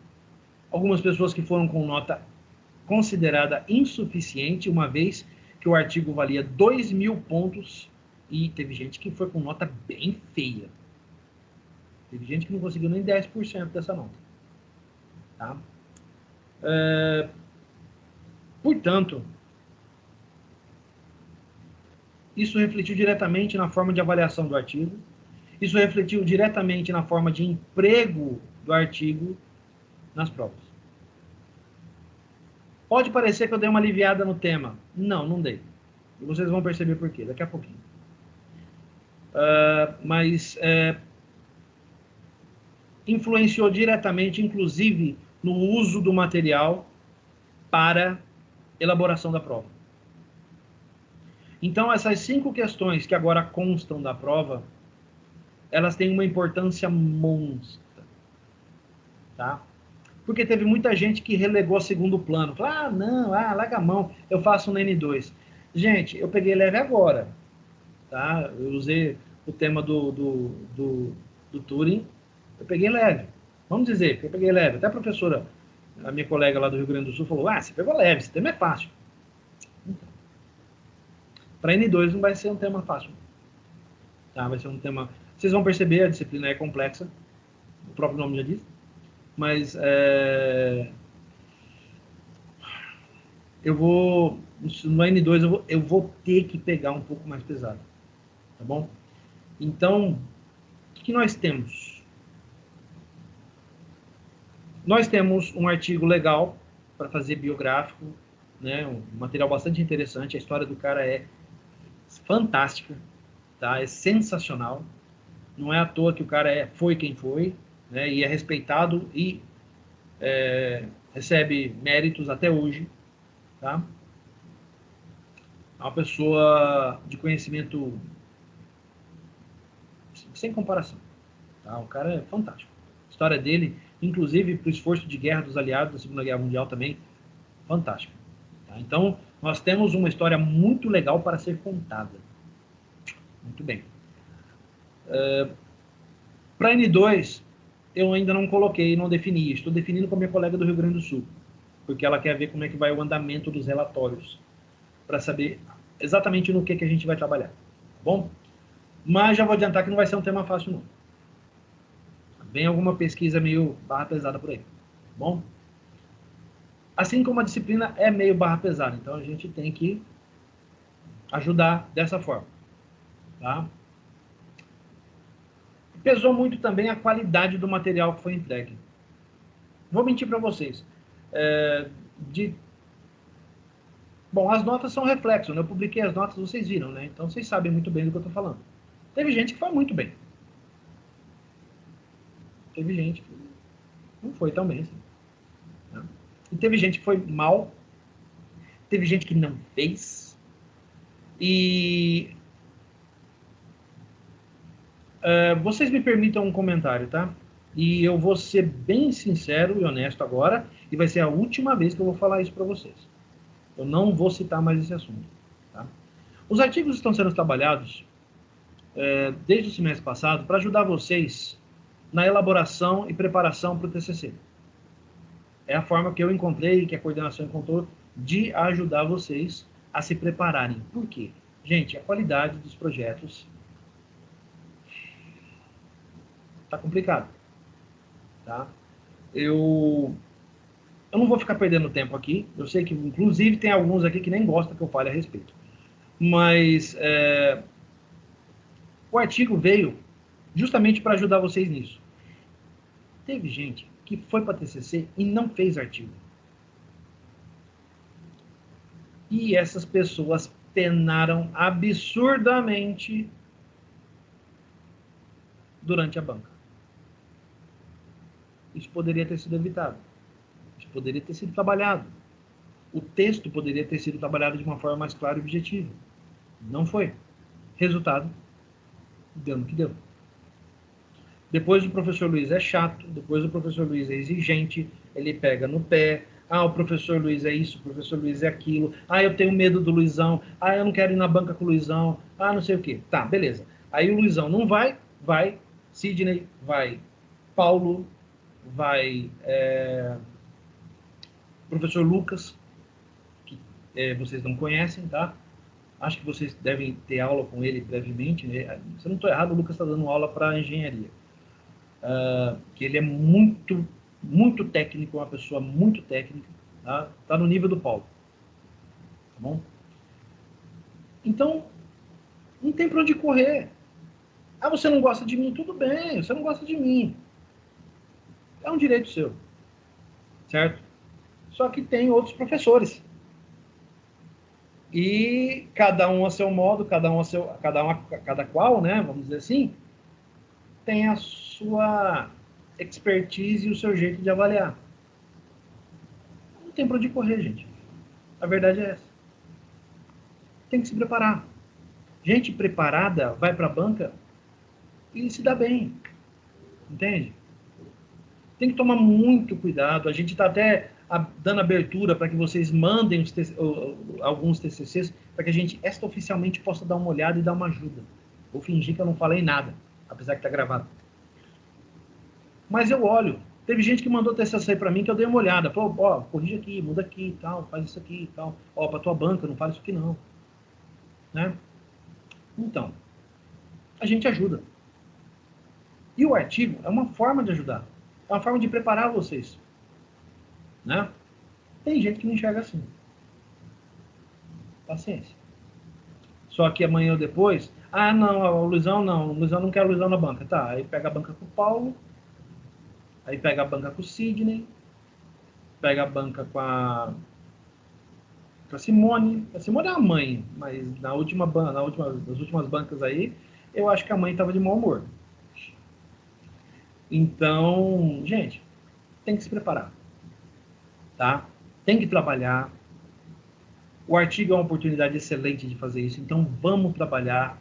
Speaker 1: Algumas pessoas que foram com nota considerada insuficiente, uma vez que o artigo valia 2.000 pontos, e teve gente que foi com nota bem feia. Teve gente que não conseguiu nem 10% dessa nota. Tá? Portanto, isso refletiu diretamente na forma de avaliação do artigo, isso refletiu diretamente na forma de emprego do artigo nas provas. Pode parecer que eu dei uma aliviada no tema. Não, não dei. E vocês vão perceber por quê, daqui a pouquinho. Mas influenciou diretamente, inclusive, no uso do material para elaboração da prova. Então, essas 5 questões que agora constam da prova, elas têm uma importância monstra. Tá? Porque teve muita gente que relegou a segundo plano. Falou, não, larga a mão, eu faço no N2. Gente, eu peguei leve agora. Tá? Eu usei o tema do Turing, eu peguei leve. Vamos dizer que eu peguei leve. Até a professora, a minha colega lá do Rio Grande do Sul, falou, você pegou leve, esse tema é fácil. Então, para N2 não vai ser um tema fácil. Tá? Vai ser um tema... Vocês vão perceber, a disciplina é complexa, o próprio nome já diz. Mas eu vou, no N2 eu vou ter que pegar um pouco mais pesado, tá bom? Então, o que nós temos? Nós temos um artigo legal para fazer biográfico, né? Um material bastante interessante, a história do cara é fantástica, tá? É sensacional, não é à toa que o cara foi quem foi, né? E é respeitado e recebe méritos até hoje, tá? É uma pessoa de conhecimento sem comparação, tá? O cara é fantástico. A história dele, inclusive para o esforço de guerra dos aliados da Segunda Guerra Mundial também, fantástico. Tá? Então, nós temos uma história muito legal para ser contada. Muito bem. Para N2, eu ainda não coloquei, não defini. Estou definindo com a minha colega do Rio Grande do Sul, porque ela quer ver como é que vai o andamento dos relatórios, para saber exatamente no que a gente vai trabalhar. Tá bom? Mas já vou adiantar que não vai ser um tema fácil, não. Vem alguma pesquisa meio barra pesada por aí. Tá bom? Assim como a disciplina é meio barra pesada, então a gente tem que ajudar dessa forma. Tá? Pesou muito também a qualidade do material que foi entregue. Vou mentir para vocês. Bom, as notas são reflexo, né? Eu publiquei as notas, vocês viram, né? Então vocês sabem muito bem do que eu estou falando. Teve gente que foi muito bem. Teve gente que não foi tão bem assim. Né? E teve gente que foi mal. Teve gente que não fez. E vocês me permitam um comentário, tá? E eu vou ser bem sincero e honesto agora, e vai ser a última vez que eu vou falar isso para vocês. Eu não vou citar mais esse assunto. Tá? Os artigos estão sendo trabalhados desde o semestre passado para ajudar vocês na elaboração e preparação para o TCC. É a forma que eu encontrei, que a coordenação encontrou, de ajudar vocês a se prepararem. Por quê? Gente, a qualidade dos projetos está complicado. Tá? Eu não vou ficar perdendo tempo aqui. Eu sei que, inclusive, tem alguns aqui que nem gostam que eu fale a respeito. Mas o artigo veio justamente para ajudar vocês nisso. Teve gente que foi para TCC e não fez artigo. E essas pessoas penaram absurdamente durante a banca. Isso poderia ter sido evitado. Isso poderia ter sido trabalhado. O texto poderia ter sido trabalhado de uma forma mais clara e objetiva. Não foi. Resultado, deu no que deu. Depois o professor Luiz é chato, depois o professor Luiz é exigente, ele pega no pé. Ah, o professor Luiz é isso, o professor Luiz é aquilo. Ah, eu tenho medo do Luizão. Ah, eu não quero ir na banca com o Luizão. Ah, não sei o quê. Tá, beleza. Aí o Luizão não vai, vai. Sidney, vai. Paulo, vai. Professor Lucas, que vocês não conhecem, tá? Acho que vocês devem ter aula com ele brevemente. Né? Se eu não estou errado, o Lucas está dando aula para engenharia. Que ele é muito, muito técnico, uma pessoa muito técnica, tá? Tá no nível do Paulo, tá bom? Então, não tem para onde correr. Ah, você não gosta de mim? Tudo bem, você não gosta de mim. É um direito seu, certo? Só que tem outros professores. E cada um a seu modo, cada qual, né? Vamos dizer assim, tem a sua expertise e o seu jeito de avaliar. Não tem para onde correr, gente. A verdade é essa. Tem que se preparar. Gente preparada vai para a banca e se dá bem. Entende? Tem que tomar muito cuidado. A gente está até dando abertura para que vocês mandem alguns TCCs para que a gente extraoficialmente possa dar uma olhada e dar uma ajuda. Vou fingir que eu não falei nada, apesar que está gravado. Mas eu olho. Teve gente que mandou TCC para mim que eu dei uma olhada. Falou, ó, corrige aqui, muda aqui e tal, faz isso aqui e tal. Ó, para tua banca, não faz isso aqui não. Né? Então, a gente ajuda. E o artigo é uma forma de ajudar. É uma forma de preparar vocês. Né? Tem gente que não enxerga assim. Paciência. Só que amanhã ou depois, ah, não, o Luizão não, o Luizão não quer o Luizão na banca. Tá, aí pega a banca com o Paulo, aí pega a banca com o Sidney, pega a banca com a Simone. A Simone é a mãe, mas nas últimas bancas aí, eu acho que a mãe estava de mau humor. Então, gente, tem que se preparar. Tá? Tem que trabalhar. O artigo é uma oportunidade excelente de fazer isso. Então, vamos trabalhar.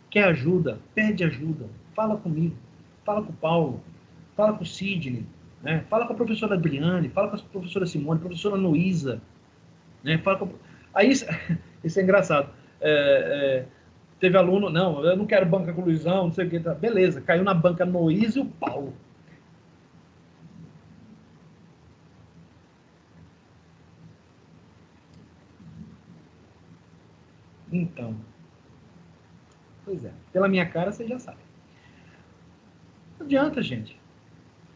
Speaker 1: Quer ajuda? Pede ajuda. Fala comigo. Fala com o Paulo. Fala com o Sidney. Né? Fala com a professora Adriane. Fala com a professora Simone. Professora Noísa. Né? Fala com... Aí, isso é engraçado. Teve aluno, não, eu não quero banca com o Luizão, não sei o que. Tá. Beleza, caiu na banca Noísa e o Paulo. Então, pois é, pela minha cara você já sabe. Não adianta, gente.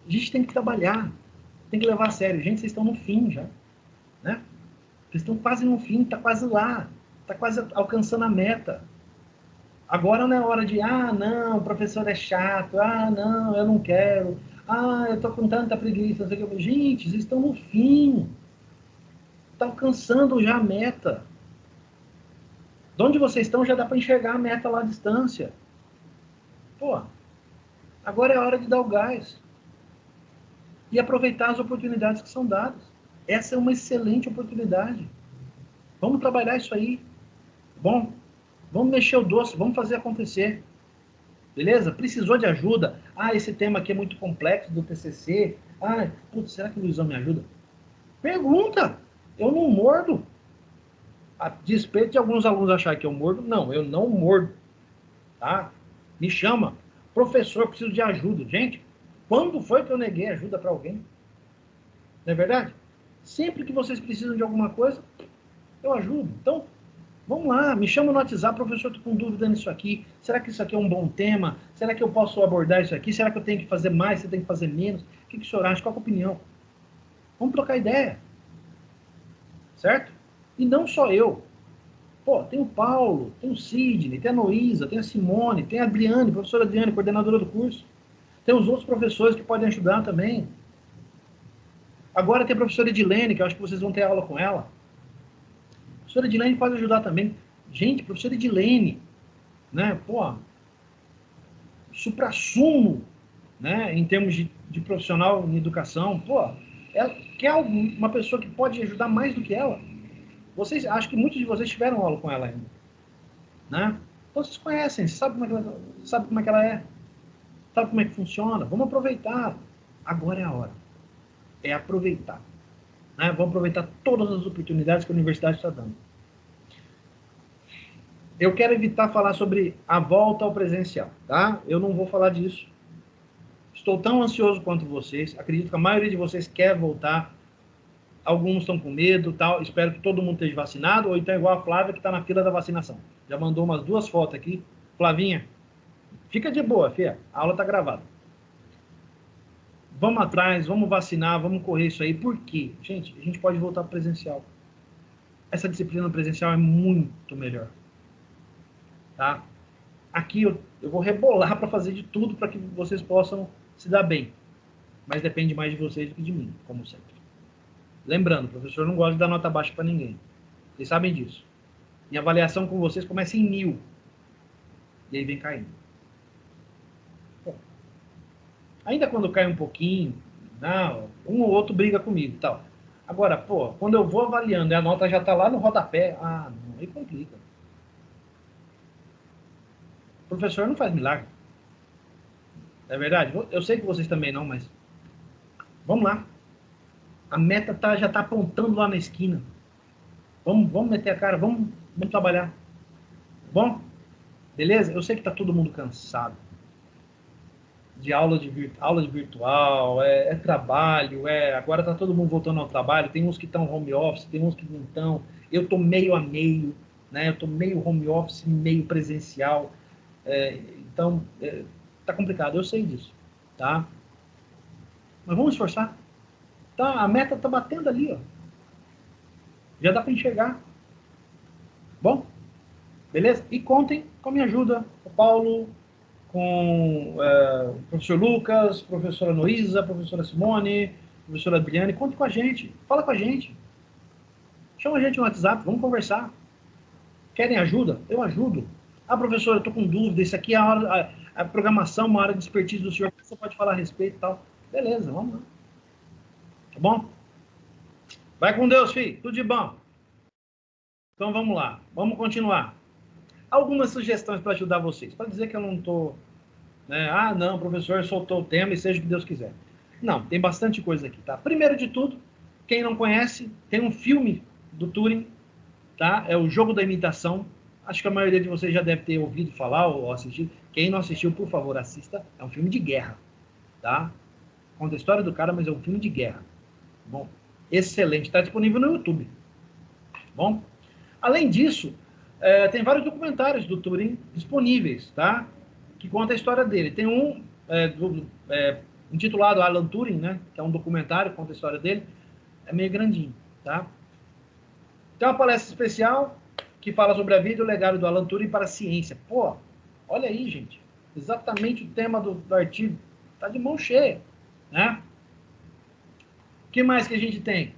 Speaker 1: A gente tem que trabalhar, tem que levar a sério. Gente, vocês estão no fim já, né? Vocês estão quase no fim, tá quase lá, tá quase alcançando a meta. Agora não é hora de, ah, não, o professor é chato, ah, não, eu não quero, ah, eu tô com tanta preguiça, não sei o que. Gente, vocês estão no fim. Tá alcançando já a meta. De onde vocês estão já dá para enxergar a meta lá à distância. Pô, agora é a hora de dar o gás. E aproveitar as oportunidades que são dadas. Essa é uma excelente oportunidade. Vamos trabalhar isso aí. Bom, vamos mexer o doce, vamos fazer acontecer. Beleza? Precisou de ajuda? Ah, esse tema aqui é muito complexo do TCC. Ah, putz, será que o Luizão me ajuda? Pergunta! Eu não mordo. A despeito de alguns alunos acharem que eu mordo, não, eu não mordo. Tá? Me chama. Professor, preciso de ajuda. Gente, quando foi que eu neguei ajuda para alguém? Não é verdade? Sempre que vocês precisam de alguma coisa, eu ajudo. Então, vamos lá, me chama no WhatsApp, professor, estou com dúvida nisso aqui. Será que isso aqui é um bom tema? Será que eu posso abordar isso aqui? Será que eu tenho que fazer mais? Você tem que fazer menos? O que o senhor acha? Qual é a opinião? Vamos trocar ideia. Certo? E não só eu. Pô, tem o Paulo, tem o Sidney, tem a Noísa, tem a Simone, tem a Adriane, professora Adriane, coordenadora do curso. Tem os outros professores que podem ajudar também. Agora tem a professora Edilene, que eu acho que vocês vão ter aula com ela. professora Edilene pode ajudar também. Gente, professora Edilene, né? Pô, suprassumo, né? Em termos de profissional em educação, pô, ela quer uma pessoa que pode ajudar mais do que ela. Vocês, acho que muitos de vocês tiveram aula com ela ainda, né? Então vocês conhecem, sabe como é que ela é, sabe como é que funciona. Vamos aproveitar. Agora é a hora. É aproveitar. Né? Vamos aproveitar todas as oportunidades que a universidade está dando. Eu quero evitar falar sobre a volta ao presencial, tá? Eu não vou falar disso. Estou tão ansioso quanto vocês. Acredito que a maioria de vocês quer voltar. Alguns estão com medo, tal. Espero que todo mundo esteja vacinado, ou então igual a Flávia, que está na fila da vacinação. Já mandou umas 2 fotos aqui. Flavinha, fica de boa, filha. A aula está gravada. Vamos atrás, vamos vacinar, vamos correr isso aí. Por quê? Gente, a gente pode voltar para presencial. Essa disciplina presencial é muito melhor. Tá? Aqui eu vou rebolar para fazer de tudo para que vocês possam se dar bem. Mas depende mais de vocês do que de mim, como sempre. Lembrando, o professor não gosta de dar nota baixa para ninguém. Vocês sabem disso. Minha avaliação com vocês começa em 1000. E aí vem caindo. Bom, ainda quando cai um pouquinho, não, um ou outro briga comigo e tal. Agora, pô, quando eu vou avaliando e a nota já está lá no rodapé, não, aí complica. O professor não faz milagre. É verdade? Eu sei que vocês também não, mas vamos lá. A meta já está apontando lá na esquina. Vamos meter a cara, vamos trabalhar. Bom? Beleza? Eu sei que está todo mundo cansado. De aula de virtual, é trabalho, agora está todo mundo voltando ao trabalho. Tem uns que estão home office, tem uns que não estão. Eu estou meio a meio, né? Eu estou meio home office, meio presencial. Então, tá complicado, eu sei disso, tá? Mas vamos esforçar. Tá, a meta tá batendo ali, ó. Já dá para enxergar. Bom? Beleza? E contem com a minha ajuda, o Paulo, com o professor Lucas, professora Noísa, professora Simone, professora Adriane. Conte com a gente, fala com a gente. Chama a gente no WhatsApp, vamos conversar. Querem ajuda? Eu ajudo. Professora, eu estou com dúvida, isso aqui é a programação, uma área de expertise do senhor, você pode falar a respeito e tal. Beleza, vamos lá. Tá bom? Vai com Deus, filho. Tudo de bom. Então vamos lá. Vamos continuar. Algumas sugestões para ajudar vocês. Para dizer que eu não estou... Né? Não, professor, soltou o tema e seja o que Deus quiser. Não, tem bastante coisa aqui, tá? Primeiro de tudo, quem não conhece, tem um filme do Turing, tá? É o Jogo da Imitação. Acho que a maioria de vocês já deve ter ouvido falar ou assistido. Quem não assistiu, por favor, assista. É um filme de guerra, tá? Conta a história do cara, mas é um filme de guerra. Bom, excelente. Está disponível no YouTube. Bom, além disso, tem vários documentários do Turing disponíveis, tá? Que conta a história dele. Tem um intitulado Alan Turing, né? Que é um documentário que conta a história dele. É meio grandinho, tá? Tem uma palestra especial que fala sobre a vida e o legado do Alan Turing para a ciência. Pô, olha aí, gente. Exatamente o tema do artigo. Tá de mão cheia, né? O que mais que a gente tem?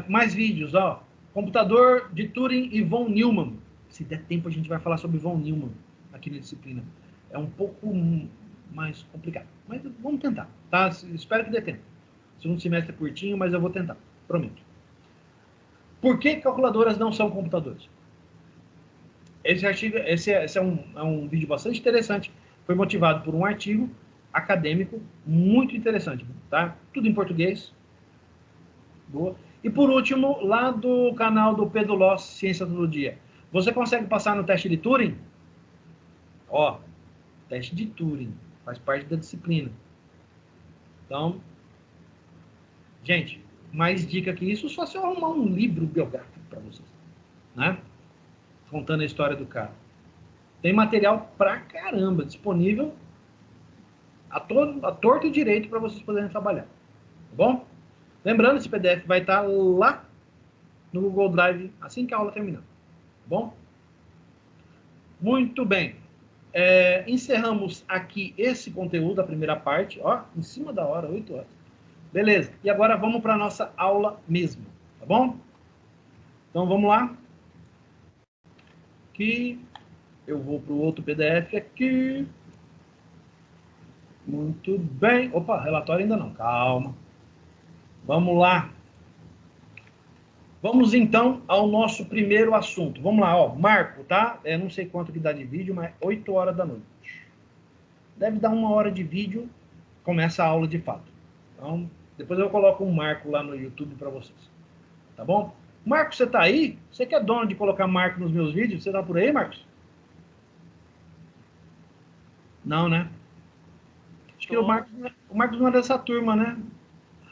Speaker 1: Mais vídeos, ó. Computador de Turing e von Neumann. Se der tempo, a gente vai falar sobre von Neumann aqui na disciplina. É um pouco mais complicado, mas vamos tentar, tá? Espero que dê tempo. Segundo semestre é curtinho, mas eu vou tentar, prometo. Por que calculadoras não são computadores? Esse é um vídeo bastante interessante. Foi motivado por um artigo acadêmico muito interessante, tá? Tudo em português. Boa. E por último, lá do canal do Pedro Loss, Ciência Todo Dia. Você consegue passar no teste de Turing? Ó, teste de Turing. Faz parte da disciplina. Então, gente, mais dica que isso, só se eu arrumar um livro biográfico para vocês, né? Contando a história do cara. Tem material pra caramba disponível a torto e direito para vocês poderem trabalhar. Tá bom? Lembrando, esse PDF vai estar lá no Google Drive assim que a aula terminar. Tá bom? Muito bem. Encerramos aqui esse conteúdo, a primeira parte. Ó, em cima da hora, 8 horas. Beleza. E agora vamos para a nossa aula mesmo. Tá bom? Então vamos lá. Aqui. Eu vou para o outro PDF aqui. Muito bem. Opa, relatório ainda não. Calma. Vamos lá. Vamos então ao nosso primeiro assunto. Vamos lá, ó. Marco, tá? Não sei quanto que dá de vídeo, mas 8 horas da noite. Deve dar 1 hora de vídeo, começa a aula de fato. Então, depois eu coloco um marco lá no YouTube para vocês. Tá bom? Marcos, você tá aí? Você que é dono de colocar marco nos meus vídeos? Você tá por aí, Marcos? Não, né? Acho que o Marcos não é dessa turma, né?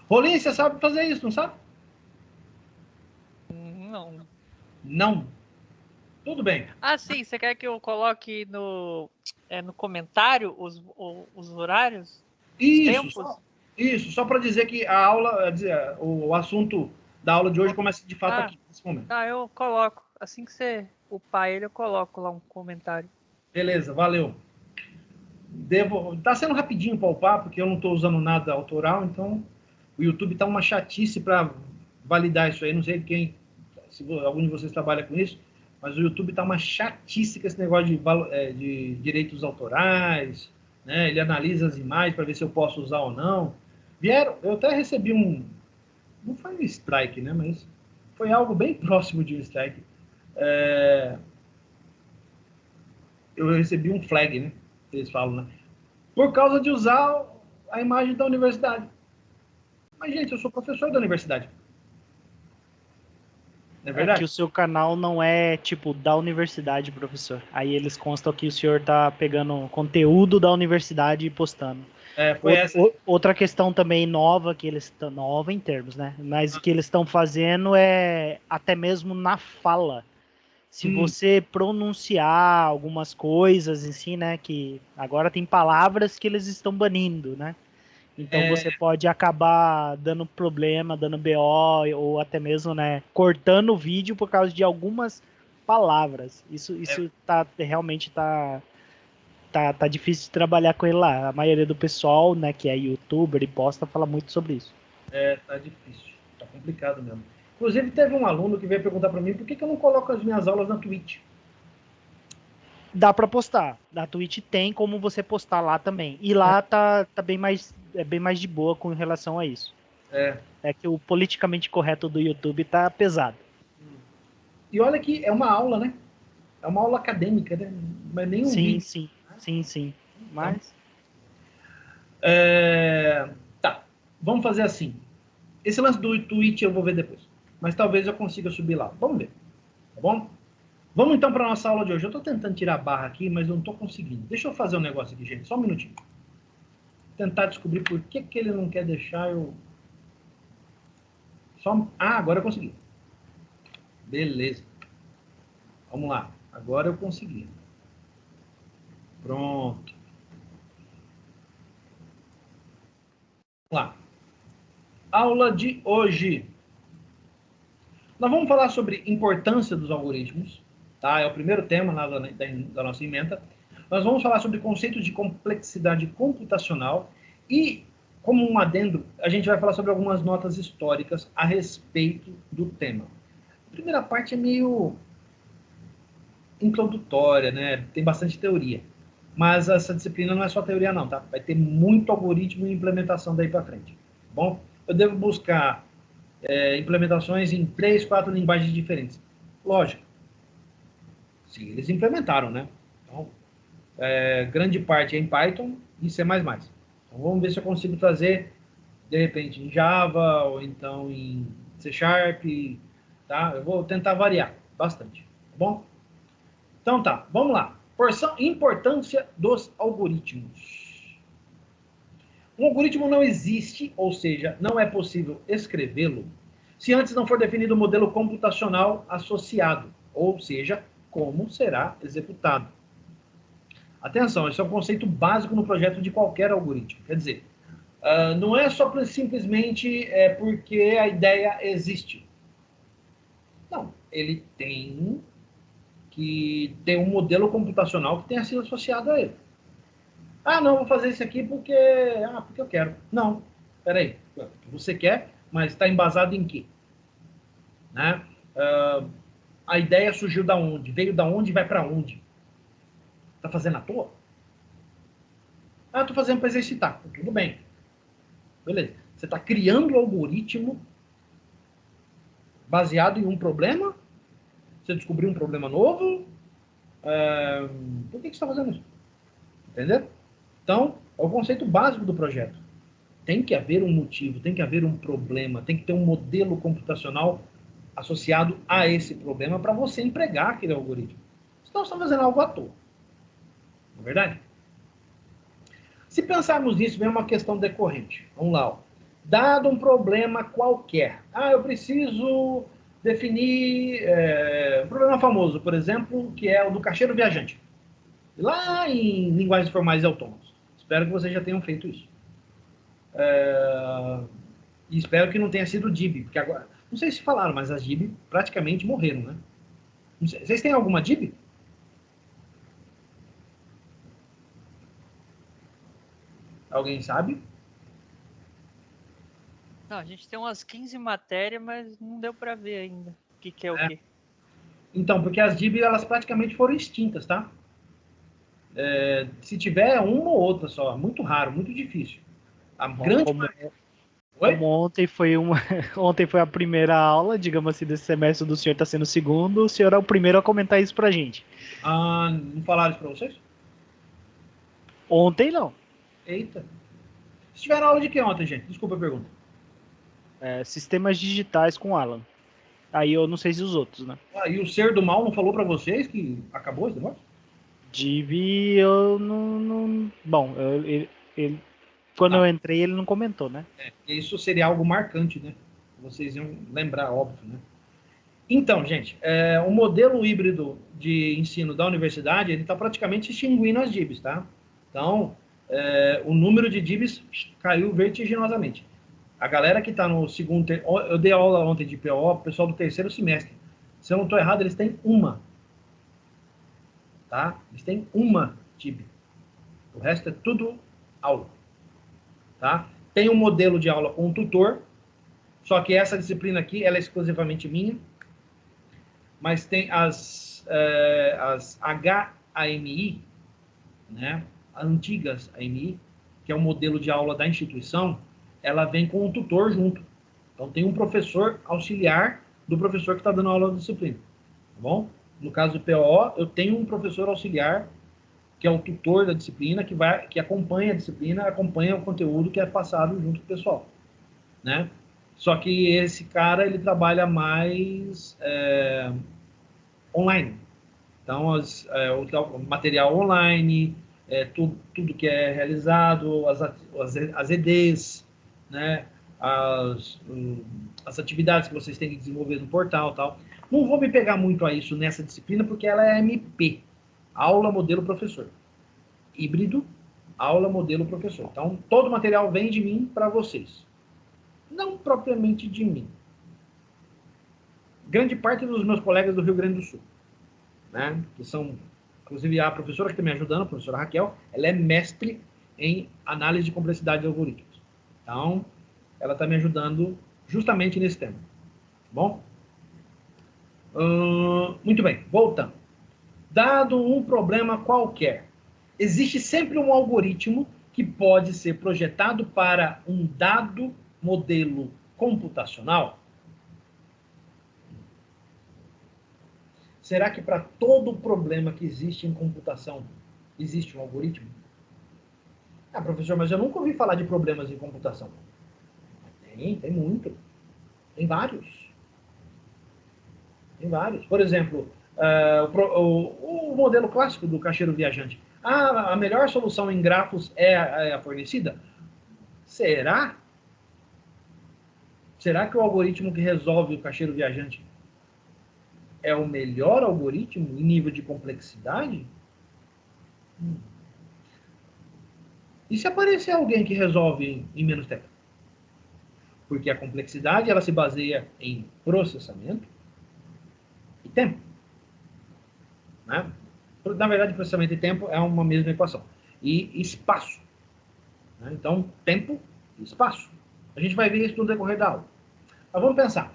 Speaker 1: Rolim, você sabe fazer isso, não sabe?
Speaker 3: Não.
Speaker 1: Não. Tudo bem.
Speaker 3: Ah, sim. Você quer que eu coloque no comentário os horários?
Speaker 1: Isso, só para dizer que a aula, o assunto da aula de hoje começa de fato aqui, nesse momento.
Speaker 3: Ah, eu coloco. Assim que você upar ele, eu coloco lá um comentário.
Speaker 1: Beleza, valeu. Tá sendo rapidinho para upar, porque eu não estou usando nada autoral, então o YouTube tá uma chatice para validar isso aí. Não sei se algum de vocês trabalha com isso, mas o YouTube tá uma chatice com esse negócio de direitos autorais, né? Ele analisa as imagens para ver se eu posso usar ou não. Eu até recebi não foi um strike, né? Mas foi algo bem próximo de um strike. Eu recebi um flag, né? Eles falam, né? Por causa de usar a imagem da universidade. Mas, gente, eu sou professor da universidade. Não é verdade?
Speaker 2: É que o seu canal não é, tipo, da universidade, professor. Aí eles constam que o senhor tá pegando conteúdo da universidade e postando. Outra questão também nova, que eles estão... Nova em termos, né? Mas que eles estão fazendo é até mesmo na fala. Se você pronunciar algumas coisas, assim, né? Que agora tem palavras que eles estão banindo, né? Então você pode acabar dando problema, dando BO, ou até mesmo, né, cortando o vídeo por causa de algumas palavras. Isso realmente tá difícil de trabalhar com ele lá. A maioria do pessoal, né, que é youtuber e posta, fala muito sobre isso.
Speaker 1: Tá difícil. Tá complicado mesmo. Inclusive, teve um aluno que veio perguntar para mim por que eu não coloco as minhas aulas na Twitch.
Speaker 2: Dá para postar. Na Twitch tem como você postar lá também. E lá tá bem mais de boa com relação a isso. É que o politicamente correto do YouTube tá pesado.
Speaker 1: E olha que é uma aula, né? É uma aula acadêmica, né? Mas nem um vídeo.
Speaker 2: Sim. Mas...
Speaker 1: Tá. Vamos fazer assim. Esse lance do Twitch eu vou ver depois. Mas talvez eu consiga subir lá. Vamos ver. Tá bom? Vamos então para a nossa aula de hoje. Eu estou tentando tirar a barra aqui, mas eu não estou conseguindo. Deixa eu fazer um negócio aqui, gente. Só um minutinho. Tentar descobrir por que ele não quer deixar eu... agora eu consegui. Beleza. Vamos lá. Agora eu consegui. Pronto. Vamos lá. Aula de hoje. Nós vamos falar sobre importância dos algoritmos. Tá? É o primeiro tema da nossa ementa. Nós vamos falar sobre conceitos de complexidade computacional e, como um adendo, a gente vai falar sobre algumas notas históricas a respeito do tema. A primeira parte é meio introdutória, né? Tem bastante teoria. Mas essa disciplina não é só teoria não, tá? Vai ter muito algoritmo e implementação daí para frente. Tá bom? Eu devo buscar implementações em 3, 4 linguagens diferentes. Lógico. Sim, eles implementaram, né? Então, grande parte é em Python e C++. Então, vamos ver se eu consigo trazer, de repente, em Java ou então em C#, tá? Eu vou tentar variar bastante, tá bom? Então tá, vamos lá. Importância dos algoritmos. Um algoritmo não existe, ou seja, não é possível escrevê-lo, se antes não for definido o modelo computacional associado, ou seja, como será executado. Atenção, esse é um conceito básico no projeto de qualquer algoritmo. Quer dizer, não é só simplesmente porque a ideia existe. Não, ele tem que ter um modelo computacional que tenha sido associado a ele. Não, vou fazer isso aqui porque eu quero. Não, peraí. Você quer, mas está embasado em quê? Né? A ideia surgiu da onde? Veio da onde e vai para onde? Tá fazendo à toa? Ah, tô fazendo para exercitar. Tudo bem. Beleza. Você está criando o algoritmo baseado em um problema? Você descobriu um problema novo? Por que você está fazendo isso? Entendeu? Então, é o conceito básico do projeto. Tem que haver um motivo, tem que haver um problema, tem que ter um modelo computacional associado a esse problema para você empregar aquele algoritmo. Senão você está fazendo algo à toa. Não é verdade? Se pensarmos nisso, vem uma questão decorrente. Vamos lá. Ó. Dado um problema qualquer. Eu preciso definir um problema famoso, por exemplo, que é o do caixeiro viajante. Lá em linguagens formais e autônomas. Espero que vocês já tenham feito isso. E espero que não tenha sido DIB, porque agora, não sei se falaram, mas as DIB praticamente morreram, né? Vocês têm alguma DIB? Alguém sabe?
Speaker 3: Não, a gente tem umas 15 matérias, mas não deu para ver ainda o que é o quê.
Speaker 1: Então, porque as DIB, elas praticamente foram extintas, tá? Se tiver uma ou outra só, muito raro, muito difícil. A grande
Speaker 2: como ontem foi ontem foi a primeira aula, digamos assim, desse semestre do senhor está sendo o segundo, o senhor é o primeiro a comentar isso pra gente.
Speaker 1: Não falaram isso pra vocês?
Speaker 2: Ontem não.
Speaker 1: Eita. Vocês tiveram aula de que ontem, gente? Desculpa a pergunta.
Speaker 2: Sistemas digitais com Alan. Aí eu não sei se os outros, né?
Speaker 1: E o ser do mal não falou pra vocês que acabou esse negócio?
Speaker 2: DIV eu não... Bom, quando eu entrei ele não comentou, né?
Speaker 1: Isso seria algo marcante, né? Vocês iam lembrar, óbvio, né? Então, gente, o modelo híbrido de ensino da universidade, ele está praticamente extinguindo as DIBs, tá? Então, o número de DIBs caiu vertiginosamente. A galera que está no segundo... Eu dei aula ontem de PO, o pessoal do terceiro semestre. Se eu não estou errado, eles têm uma. Tá? Eles têm uma DIB. O resto é tudo aula. Tá? Tem um modelo de aula com um tutor, só que essa disciplina aqui, ela é exclusivamente minha. Mas tem as HAMI, né? Antigas AMI, que é o modelo de aula da instituição, ela vem com um tutor junto. Então tem um professor auxiliar do professor que está dando aula da disciplina. Tá bom? No caso do PO, eu tenho um professor auxiliar, que é o tutor da disciplina, que acompanha a disciplina, acompanha o conteúdo que é passado junto com o pessoal. Né? Só que esse cara, ele trabalha mais online. Então, o material online, tudo que é realizado, as EDs, né? As atividades que vocês têm que desenvolver no portal, tal. Não vou me pegar muito a isso nessa disciplina, porque ela é MP, aula modelo professor. Híbrido, aula modelo professor. Então, todo o material vem de mim para vocês. Não propriamente de mim. Grande parte dos meus colegas do Rio Grande do Sul, né? Que são, inclusive, a professora que está me ajudando, a professora Raquel, ela é mestre em análise de complexidade de algoritmos. Então, ela está me ajudando justamente nesse tema. Tá bom? Muito bem, voltando. Dado um problema qualquer, existe sempre um algoritmo que pode ser projetado para um dado modelo computacional? Será que para todo problema que existe em computação, existe um algoritmo? Professor, mas eu nunca ouvi falar de problemas em computação. Tem muito. Tem vários. Tem vários. Por exemplo, o modelo clássico do caixeiro viajante. A melhor solução em grafos é a fornecida? Será? Será que o algoritmo que resolve o caixeiro viajante é o melhor algoritmo em nível de complexidade? E se aparecer alguém que resolve em menos tempo? Porque a complexidade ela se baseia em processamento e tempo. Né? Na verdade, processamento e tempo é uma mesma equação. E espaço. Né? Então, tempo e espaço. A gente vai ver isso no decorrer da aula. Mas vamos pensar.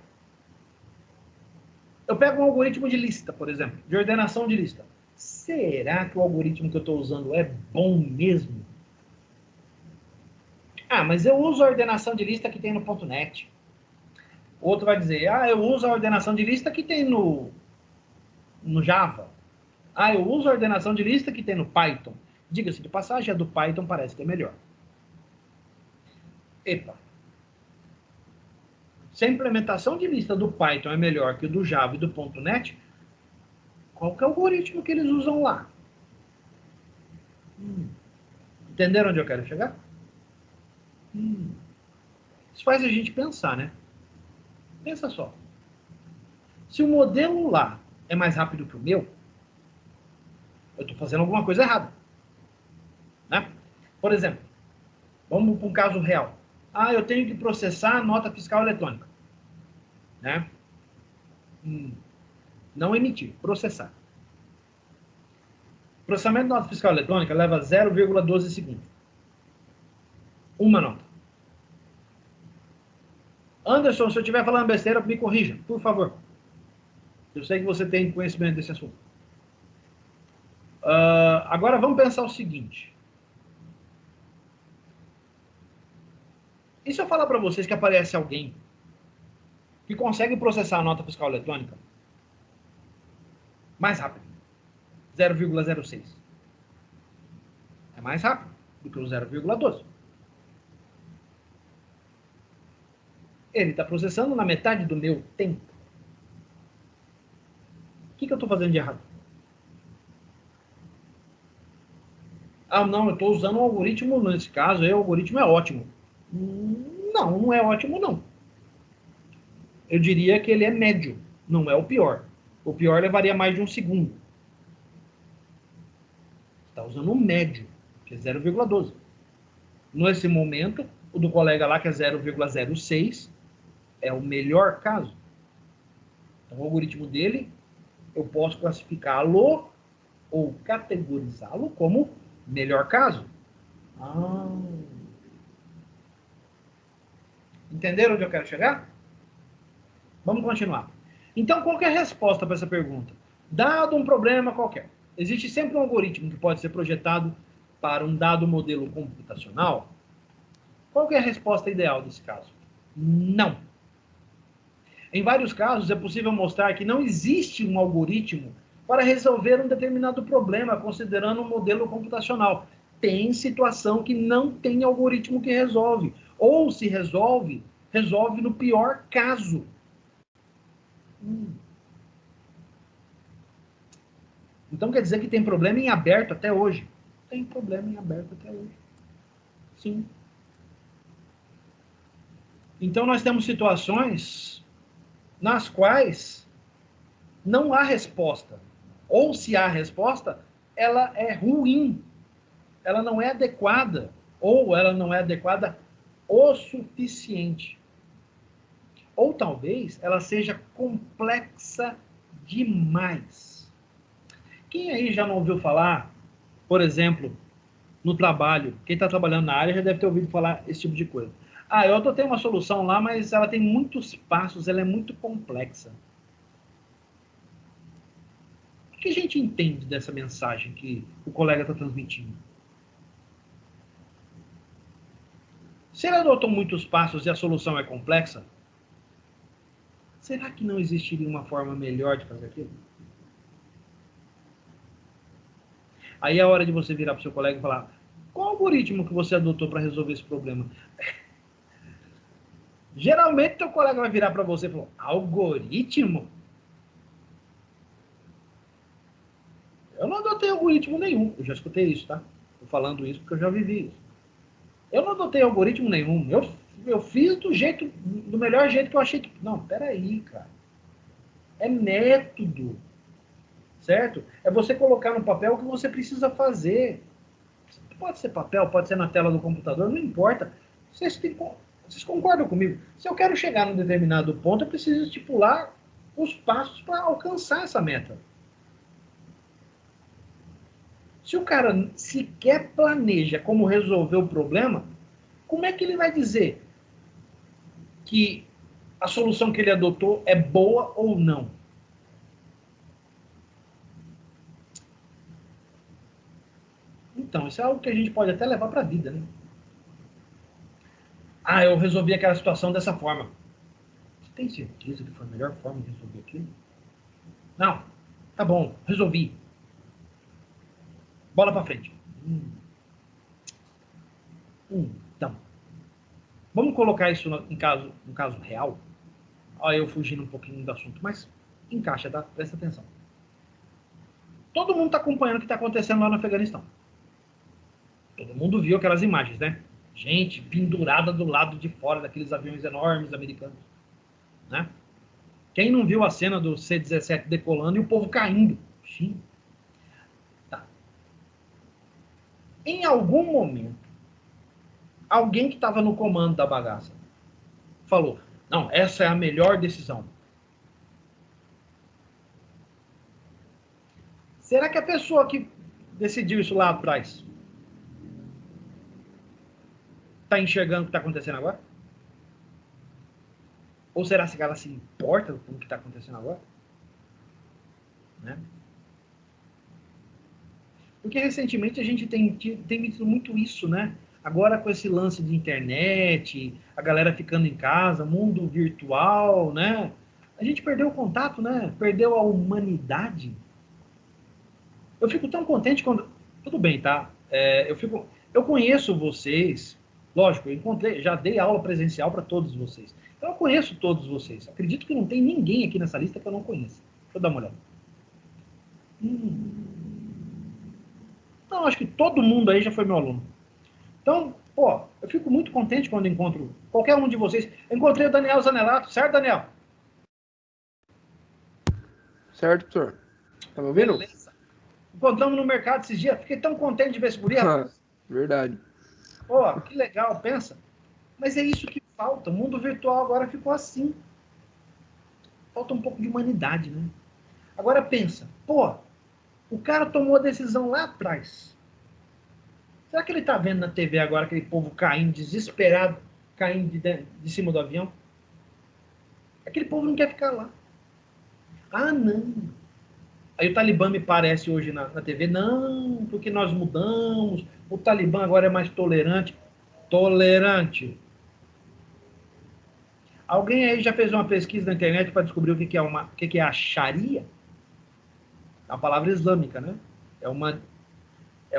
Speaker 1: Eu pego um algoritmo de lista, por exemplo, de ordenação de lista. Será que o algoritmo que eu estou usando é bom mesmo? Ah, mas eu uso a ordenação de lista que tem no .NET. Outro vai dizer, ah, eu uso a ordenação de lista que tem no Java. Ah, eu uso a ordenação de lista que tem no Python. Diga-se de passagem, a do Python parece que é melhor. Epa. Se a implementação de lista do Python é melhor que o do Java e do .NET, qual que é o algoritmo que eles usam lá? Entenderam onde eu quero chegar? Isso faz a gente pensar, né? Pensa só. Se o modelo lá é mais rápido que o meu, eu estou fazendo alguma coisa errada. Né? Por exemplo, vamos para um caso real. Ah, eu tenho que processar a nota fiscal eletrônica. Né? Não emitir, processar. O processamento de nota fiscal eletrônica leva 0,12 segundos. Uma nota. Anderson, se eu estiver falando besteira, me corrija, por favor. Eu sei que você tem conhecimento desse assunto. Agora vamos pensar o seguinte. E se eu falar para vocês que aparece alguém que consegue processar a nota fiscal eletrônica mais rápido? 0,06. É mais rápido do que o 0,12. Ele está processando na metade do meu tempo. O que eu estou fazendo de errado? Ah, não, eu estou usando um algoritmo, nesse caso, aí o algoritmo é ótimo. Não, não é ótimo, não. Eu diria que ele é médio, não é o pior. O pior levaria mais de um segundo. Está usando um médio, que é 0,12. Nesse momento, o do colega lá, que é 0,06, é o melhor caso. Então, o algoritmo dele, eu posso classificá-lo ou categorizá-lo como melhor caso. Entenderam onde eu quero chegar? Vamos continuar. Então, qual que é a resposta para essa pergunta? Dado um problema qualquer, existe sempre um algoritmo que pode ser projetado para um dado modelo computacional? Qual que é a resposta ideal desse caso? Não. Em vários casos, é possível mostrar que não existe um algoritmo para resolver um determinado problema, considerando um modelo computacional. Tem situação que não tem algoritmo que resolve. Ou se resolve, resolve no pior caso. Então quer dizer que tem problema em aberto até hoje? Tem problema em aberto até hoje. Sim. Então nós temos situações nas quais não há resposta. Ou se há resposta, ela é ruim. Ela não é adequada. Ou ela não é adequada o suficiente. Ou talvez ela seja complexa demais. Quem aí já não ouviu falar, por exemplo, no trabalho, quem está trabalhando na área já deve ter ouvido falar esse tipo de coisa. Ah, eu adotei uma solução lá, mas ela tem muitos passos, ela é muito complexa. O que a gente entende dessa mensagem que o colega está transmitindo? Se ele adotou muitos passos e a solução é complexa, será que não existiria uma forma melhor de fazer aquilo? Aí é a hora de você virar para o seu colega e falar: qual algoritmo que você adotou para resolver esse problema? Geralmente, teu colega vai virar para você e falar: algoritmo? Eu não adotei algoritmo nenhum. Eu já escutei isso, tá? Estou falando isso porque eu já vivi isso. Eu não adotei algoritmo nenhum. Eu fiz do melhor jeito que eu achei que... Não, peraí, cara. É método. Certo? É você colocar no papel o que você precisa fazer. Pode ser papel, pode ser na tela do computador, não importa. Vocês concordam comigo? Se eu quero chegar num determinado ponto, eu preciso estipular os passos para alcançar essa meta. Se o cara sequer planeja como resolver o problema, como é que ele vai dizer que a solução que ele adotou é boa ou não? Então, isso é algo que a gente pode até levar para a vida, né? Ah, eu resolvi aquela situação dessa forma. Você tem certeza que foi a melhor forma de resolver aquilo? Não. Tá bom, resolvi. Bola para frente. Então, vamos colocar isso em caso real. Olha, eu fugindo um pouquinho do assunto, mas encaixa, tá? Presta atenção. Todo mundo está acompanhando o que está acontecendo lá no Afeganistão. Todo mundo viu aquelas imagens, né? Gente pendurada do lado de fora daqueles aviões enormes americanos, né? Quem não viu a cena do C-17 decolando e o povo caindo? Sim. Tá. Em algum momento, alguém que estava no comando da bagaça falou, não, essa é a melhor decisão. Será que a pessoa que decidiu isso lá atrás está enxergando o que está acontecendo agora? Ou será que ela se importa com o que está acontecendo agora? Né? Porque recentemente a gente tem visto muito isso, né? Agora com esse lance de internet, a galera ficando em casa, mundo virtual, né? A gente perdeu o contato, né? Perdeu a humanidade. Eu fico tão contente quando... Tudo bem, tá? Eu conheço vocês, lógico, eu já dei aula presencial para todos vocês. Então eu conheço todos vocês. Acredito que não tem ninguém aqui nessa lista que eu não conheça. Deixa eu dar uma olhada. Não, acho que todo mundo aí já foi meu aluno. Então, pô, eu fico muito contente quando encontro qualquer um de vocês. Eu encontrei o Daniel Zanelato, certo, Daniel?
Speaker 4: Certo, professor. Tá me ouvindo?
Speaker 1: Beleza. Encontramos no mercado esses dias. Fiquei tão contente de ver esse guri, rapaz.
Speaker 4: Verdade.
Speaker 1: Pô, que legal, pensa. Mas é isso que falta. O mundo virtual agora ficou assim. Falta um pouco de humanidade, né? Agora pensa, pô, o cara tomou a decisão lá atrás. Será que ele tá vendo na TV agora aquele povo caindo, desesperado, caindo de cima do avião? Aquele povo não quer ficar lá. Ah, não. Aí o Talibã me parece hoje na TV, não, porque nós mudamos, o Talibã agora é mais tolerante. Tolerante. Alguém aí já fez uma pesquisa na internet para descobrir o que é a Sharia? É uma palavra islâmica, né? É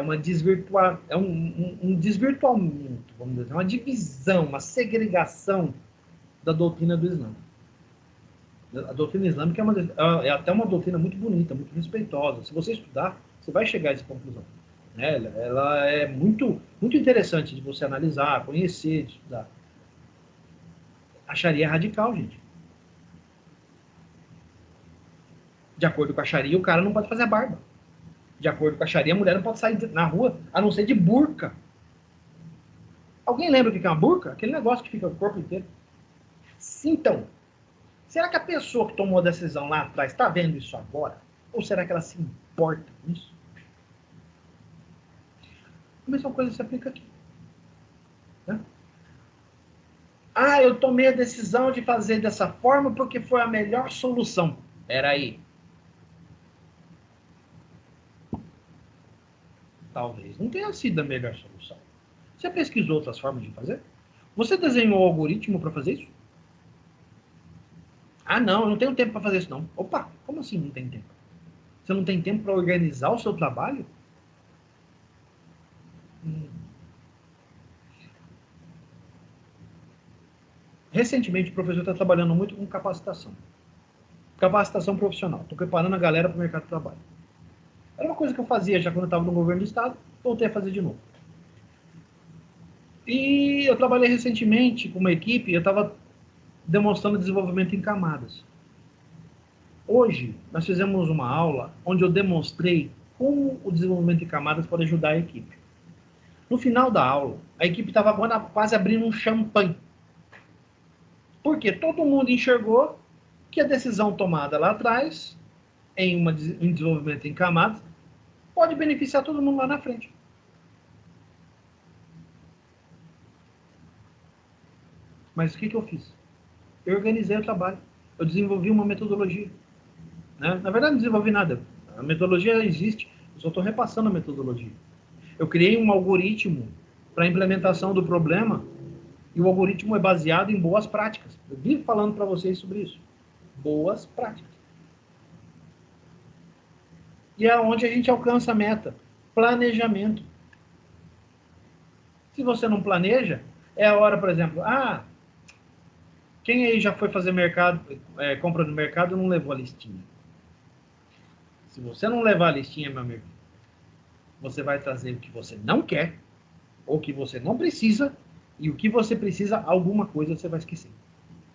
Speaker 1: um desvirtuamento, vamos dizer, uma divisão, uma segregação da doutrina do Islã. A doutrina islâmica é até uma doutrina muito bonita, muito respeitosa. Se você estudar, você vai chegar a essa conclusão. Ela é muito, muito interessante de você analisar, conhecer, de estudar. A Sharia é radical, gente. De acordo com a Sharia, o cara não pode fazer a barba. De acordo com a Sharia, a mulher não pode sair na rua, a não ser de burca. Alguém lembra o que é uma burca? Aquele negócio que fica o corpo inteiro. Então, será que a pessoa que tomou a decisão lá atrás está vendo isso agora? Ou será que ela se importa com isso? A mesma coisa se aplica aqui. Né? Ah, eu tomei a decisão de fazer dessa forma porque foi a melhor solução. Espera aí. Talvez não tenha sido a melhor solução. Você pesquisou outras formas de fazer? Você desenhou o algoritmo para fazer isso? Ah, não, eu não tenho tempo para fazer isso, não. Opa, como assim não tem tempo? Você não tem tempo para organizar o seu trabalho? Recentemente, o professor está trabalhando muito com capacitação. Capacitação profissional. Estou preparando a galera para o mercado de trabalho. Era uma coisa que eu fazia já quando eu estava no governo do estado, voltei a fazer de novo. E eu trabalhei recentemente com uma equipe, eu estava demonstrando desenvolvimento em camadas. Hoje, nós fizemos uma aula onde eu demonstrei como o desenvolvimento em camadas pode ajudar a equipe. No final da aula, a equipe estava quase abrindo um champanhe. Porque todo mundo enxergou que a decisão tomada lá atrás, em desenvolvimento em camadas, pode beneficiar todo mundo lá na frente. Mas o que eu fiz? Eu organizei o trabalho. Eu desenvolvi uma metodologia. Né? Na verdade, não desenvolvi nada. A metodologia existe. Eu só estou repassando a metodologia. Eu criei um algoritmo para a implementação do problema e o algoritmo é baseado em boas práticas. Eu vivo falando para vocês sobre isso. Boas práticas. E é onde a gente alcança a meta. Planejamento. Se você não planeja, é a hora, por exemplo, quem aí já foi fazer compra no mercado e não levou a listinha? Se você não levar a listinha, meu amigo, você vai trazer o que você não quer, ou o que você não precisa, e o que você precisa, alguma coisa você vai esquecer.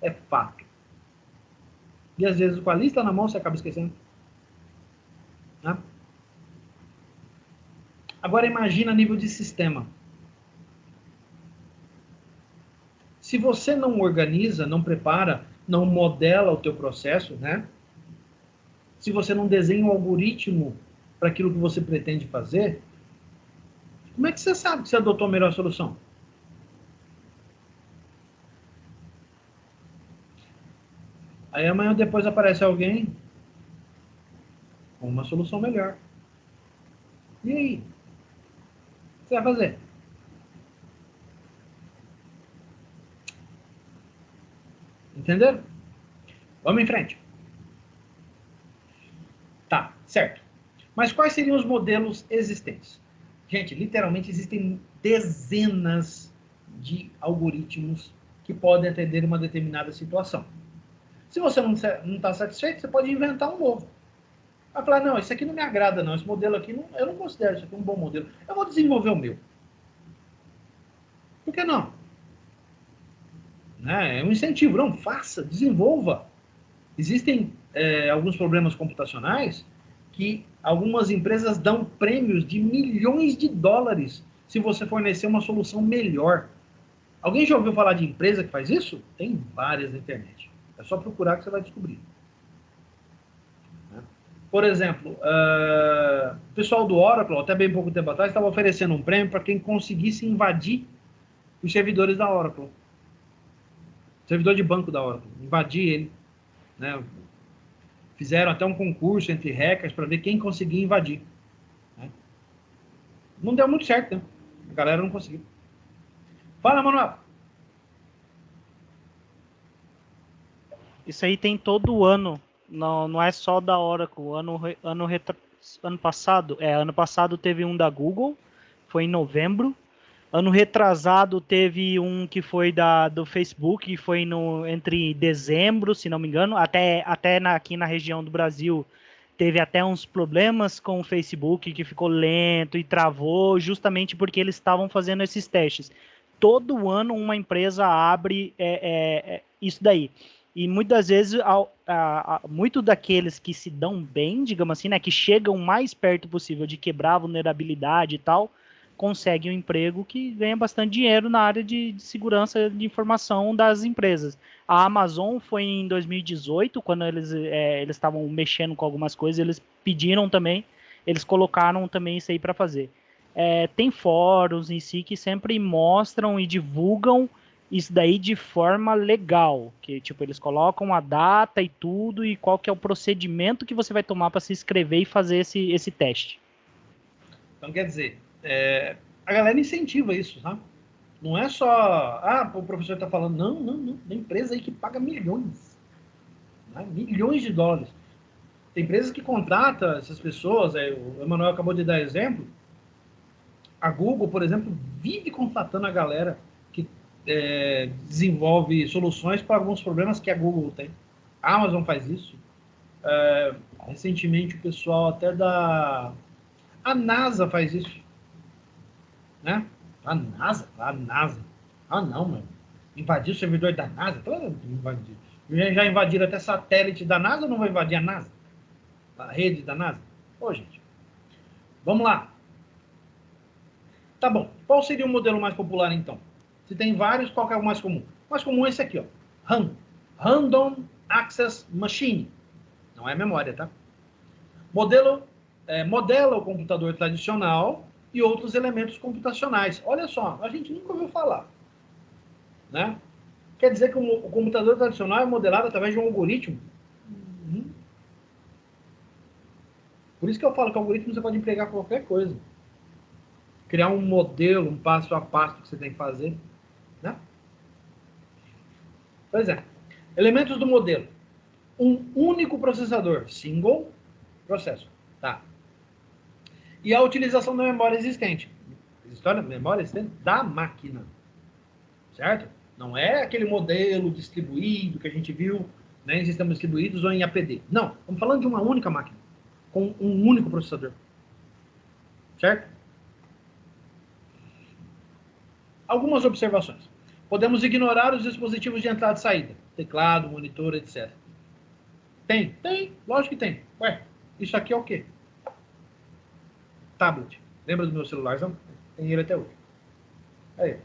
Speaker 1: É fato. E às vezes com a lista na mão você acaba esquecendo. Né? Agora imagina a nível de sistema. Se você não organiza, não prepara, não modela o teu processo, né? Se você não desenha um algoritmo para aquilo que você pretende fazer, como é que você sabe que você adotou a melhor solução? Aí amanhã ou depois aparece alguém com uma solução melhor. E aí? O que você vai fazer? Entenderam? Vamos em frente. Tá, certo. Mas quais seriam os modelos existentes? Gente, literalmente existem dezenas de algoritmos que podem atender uma determinada situação. Se você não está satisfeito, você pode inventar um novo. Vai falar, não, isso aqui não me agrada, não. Esse modelo aqui, eu não considero isso aqui um bom modelo. Eu vou desenvolver o meu. Por que não? Né? É um incentivo. Não, faça, desenvolva. Existem alguns problemas computacionais que algumas empresas dão prêmios de milhões de dólares se você fornecer uma solução melhor. Alguém já ouviu falar de empresa que faz isso? Tem várias na internet. É só procurar que você vai descobrir. Por exemplo, o pessoal do Oracle, até bem pouco tempo atrás, estava oferecendo um prêmio para quem conseguisse invadir os servidores da Oracle. Servidor de banco da Oracle. Invadir ele. Né? Fizeram até um concurso entre hackers para ver quem conseguia invadir. Né? Não deu muito certo, né? A galera não conseguiu. Fala, Manuel.
Speaker 2: Isso aí tem todo ano. Não é só da Oracle. Ano passado teve um da Google, foi em novembro. Ano retrasado teve um que foi do Facebook, que foi entre dezembro, se não me engano, até aqui na região do Brasil teve até uns problemas com o Facebook, que ficou lento e travou, justamente porque eles estavam fazendo esses testes. Todo ano uma empresa abre isso daí. E muitas vezes, muito daqueles que se dão bem, digamos assim, né, que chegam o mais perto possível de quebrar a vulnerabilidade e tal, conseguem um emprego que ganha bastante dinheiro na área de segurança de informação das empresas. A Amazon foi em 2018, quando eles estavam mexendo com algumas coisas, eles pediram também, eles colocaram também isso aí para fazer. Tem fóruns em si que sempre mostram e divulgam isso daí de forma legal, que tipo eles colocam a data e tudo e qual que é o procedimento que você vai tomar para se inscrever e fazer esse teste.
Speaker 1: Então quer dizer, a galera incentiva isso, tá? Não é só, o professor está falando, não, tem empresa aí que paga milhões, né? Milhões de dólares. Tem empresas que contratam essas pessoas, o Emanuel acabou de dar exemplo, a Google, por exemplo, vive contratando a galera que desenvolve soluções para alguns problemas que a Google tem. A Amazon faz isso. Recentemente o pessoal até a NASA faz isso. Né? A NASA? Ah, não, mano. Invadir o servidor da NASA? Já invadiram até satélite da NASA ou não vai invadir a NASA? A rede da NASA? Ô, gente. Vamos lá. Tá bom. Qual seria o modelo mais popular, então? Se tem vários, qual que é o mais comum? O mais comum é esse aqui, ó. RAM. Random Access Machine. Não é memória, tá? Modela o computador tradicional e outros elementos computacionais. Olha só, a gente nunca ouviu falar. Né? Quer dizer que o computador tradicional é modelado através de um algoritmo? Uhum. Por isso que eu falo que o algoritmo você pode empregar qualquer coisa. criar um modelo, um passo a passo que você tem que fazer, né? Pois é. Elementos do modelo. Um único processador, single processor, tá? E a utilização da memória existente. Memória existente da máquina, certo? Não é aquele modelo distribuído que a gente viu, né, em sistemas distribuídos ou em APD. Não, estamos falando de uma única máquina, com um único processador, certo? Algumas observações. Podemos ignorar os dispositivos de entrada e saída, teclado, monitor, etc. Tem? Tem, lógico que tem. Ué, isso aqui é o quê? Tablet. Lembra do meu celularzão? Tem ele até hoje. Aí.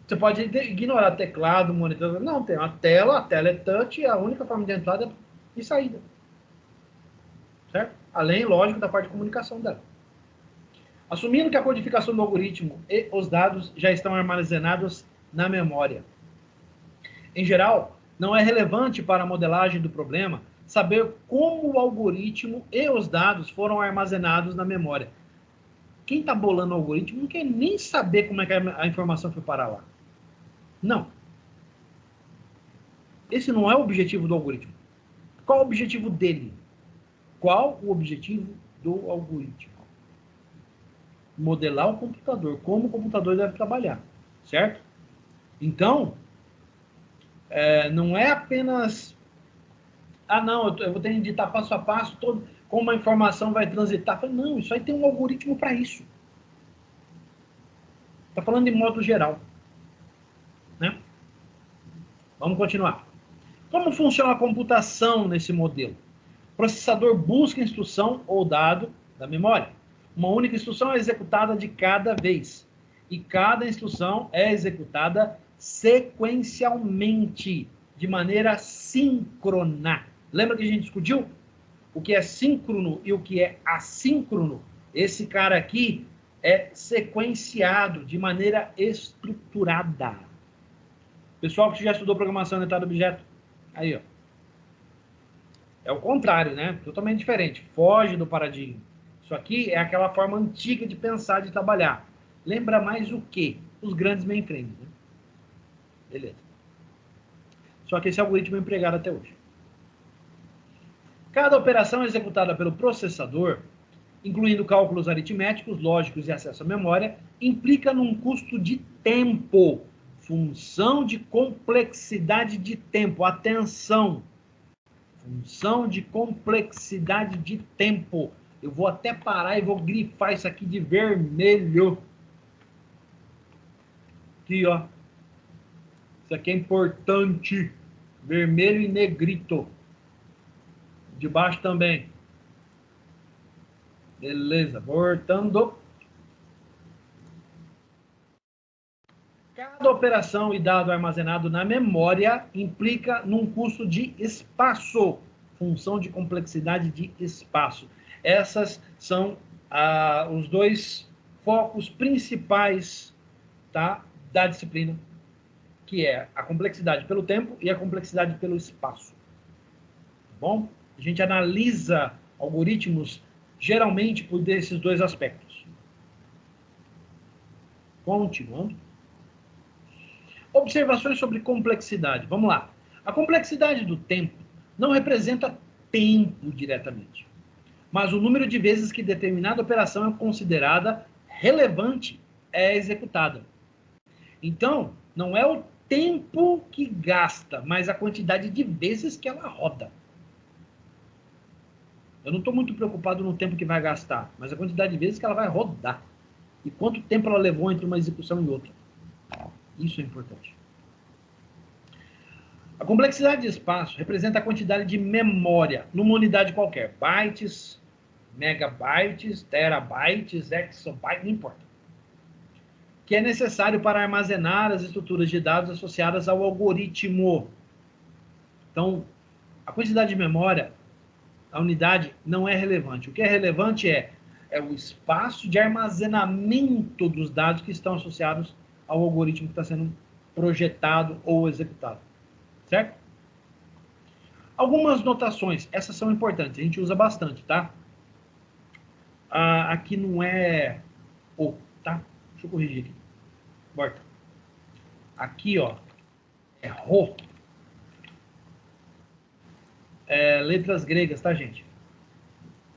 Speaker 1: Você pode ignorar teclado, monitor. Não, tem uma tela, a tela é touch e a única forma de entrada e saída. Certo? Além, lógico, da parte de comunicação dela. Assumindo que a codificação do algoritmo e os dados já estão armazenados na memória. Em geral, não é relevante para a modelagem do problema saber como o algoritmo e os dados foram armazenados na memória. Quem está bolando o algoritmo não quer nem saber como é que a informação foi parar lá. Não. Esse não é o objetivo do algoritmo. Qual o objetivo dele? Qual o objetivo do algoritmo? Modelar o computador, como o computador deve trabalhar, certo? Então, não é apenas... não, eu vou ter que editar passo a passo todo, como a informação vai transitar. Não, isso aí tem um algoritmo para isso. Está falando de modo geral. Né? Vamos continuar. Como funciona a computação nesse modelo? O processador busca instrução ou dado da memória. Uma única instrução é executada de cada vez. E cada instrução é executada sequencialmente, de maneira síncrona. Lembra que a gente discutiu? O que é síncrono e o que é assíncrono? Esse cara aqui é sequenciado de maneira estruturada. Pessoal que já estudou programação orientada a objeto, aí, ó. É o contrário, né? Totalmente diferente. Foge do paradigma. Isso aqui é aquela forma antiga de pensar, de trabalhar. Lembra mais o quê? Os grandes mainframes, né? Beleza. Só que esse algoritmo é empregado até hoje. Cada operação executada pelo processador, incluindo cálculos aritméticos, lógicos e acesso à memória, implica num custo de tempo. Função de complexidade de tempo. Atenção! Função de complexidade de tempo. Eu vou até parar e vou grifar isso aqui de vermelho. Aqui, ó. Isso aqui é importante. Vermelho e negrito. De baixo também. Beleza. Voltando. Cada operação e dado armazenado na memória implica num custo de espaço. Função de complexidade de espaço. Essas são os dois focos principais, tá, da disciplina, que é a complexidade pelo tempo e a complexidade pelo espaço. Tá bom? A gente analisa algoritmos geralmente por desses dois aspectos. Continuando. Observações sobre complexidade. Vamos lá. A complexidade do tempo não representa tempo diretamente, mas o número de vezes que determinada operação é considerada relevante é executada. Então, não é o tempo que gasta, mas a quantidade de vezes que ela roda. Eu não estou muito preocupado no tempo que vai gastar, mas a quantidade de vezes que ela vai rodar. E quanto tempo ela levou entre uma execução e outra. Isso é importante. A complexidade de espaço representa a quantidade de memória numa unidade qualquer. Bytes, megabytes, terabytes, exabytes, não importa. Que é necessário para armazenar as estruturas de dados associadas ao algoritmo. Então, a quantidade de memória, a unidade, não é relevante. O que é relevante é o espaço de armazenamento dos dados que estão associados ao algoritmo que está sendo projetado ou executado. Certo? Algumas notações, essas são importantes, a gente usa bastante, tá? Aqui não é o, tá? Deixa eu corrigir aqui. Volta. Aqui, ó, é rho. Letras gregas, tá, gente?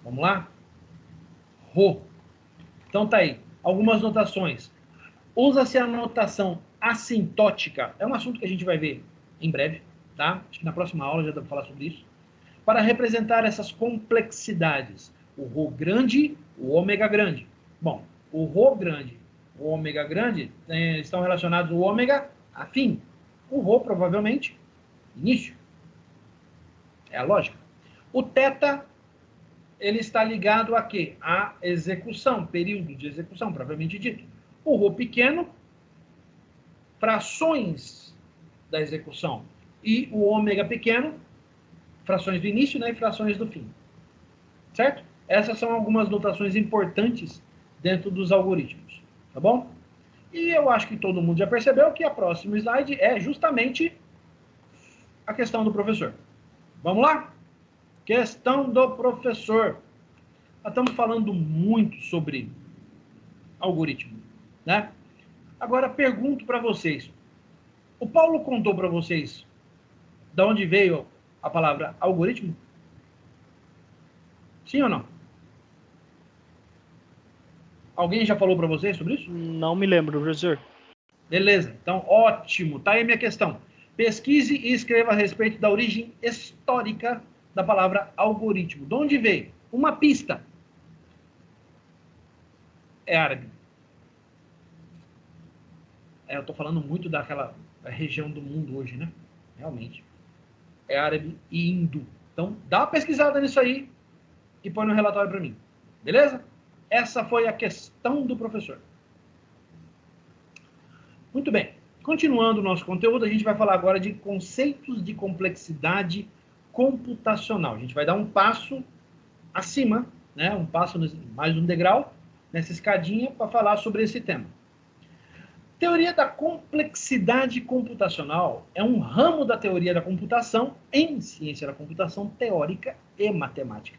Speaker 1: Vamos lá? Rho. Então tá aí. Algumas notações. Usa-se a notação assintótica. É um assunto que a gente vai ver em breve, tá? Acho que na próxima aula já dá para falar sobre isso. Para representar essas complexidades. O Rho grande, o ômega grande. Bom, o Rho grande, o ômega grande, estão relacionados o ômega a fim. O Rho, provavelmente, início. É a lógica. O θ, ele está ligado a quê? A execução, período de execução, propriamente dito. O Rho pequeno, frações da execução. E o ômega pequeno, frações do início, né, e frações do fim. Certo? Essas são algumas notações importantes dentro dos algoritmos. Tá bom? E eu acho que todo mundo já percebeu que a próxima slide é justamente a questão do professor. Vamos lá? Questão do professor. Nós estamos falando muito sobre algoritmo, né? Agora, pergunto para vocês. O Paulo contou para vocês de onde veio a palavra algoritmo? Sim ou não? Alguém já falou para vocês sobre isso?
Speaker 2: Não me lembro, professor.
Speaker 1: Beleza, então ótimo. Tá aí a minha questão. Pesquise e escreva a respeito da origem histórica da palavra algoritmo. De onde veio? Uma pista. É árabe. Eu estou falando muito daquela região do mundo hoje, né? Realmente. É árabe e hindu. Então, dá uma pesquisada nisso aí e põe no relatório para mim. Beleza? Essa foi a questão do professor. Muito bem. Continuando o nosso conteúdo, a gente vai falar agora de conceitos de complexidade computacional. A gente vai dar um passo acima, né? Um passo, mais um degrau, nessa escadinha, para falar sobre esse tema. Teoria da complexidade computacional é um ramo da teoria da computação em ciência da computação teórica e matemática,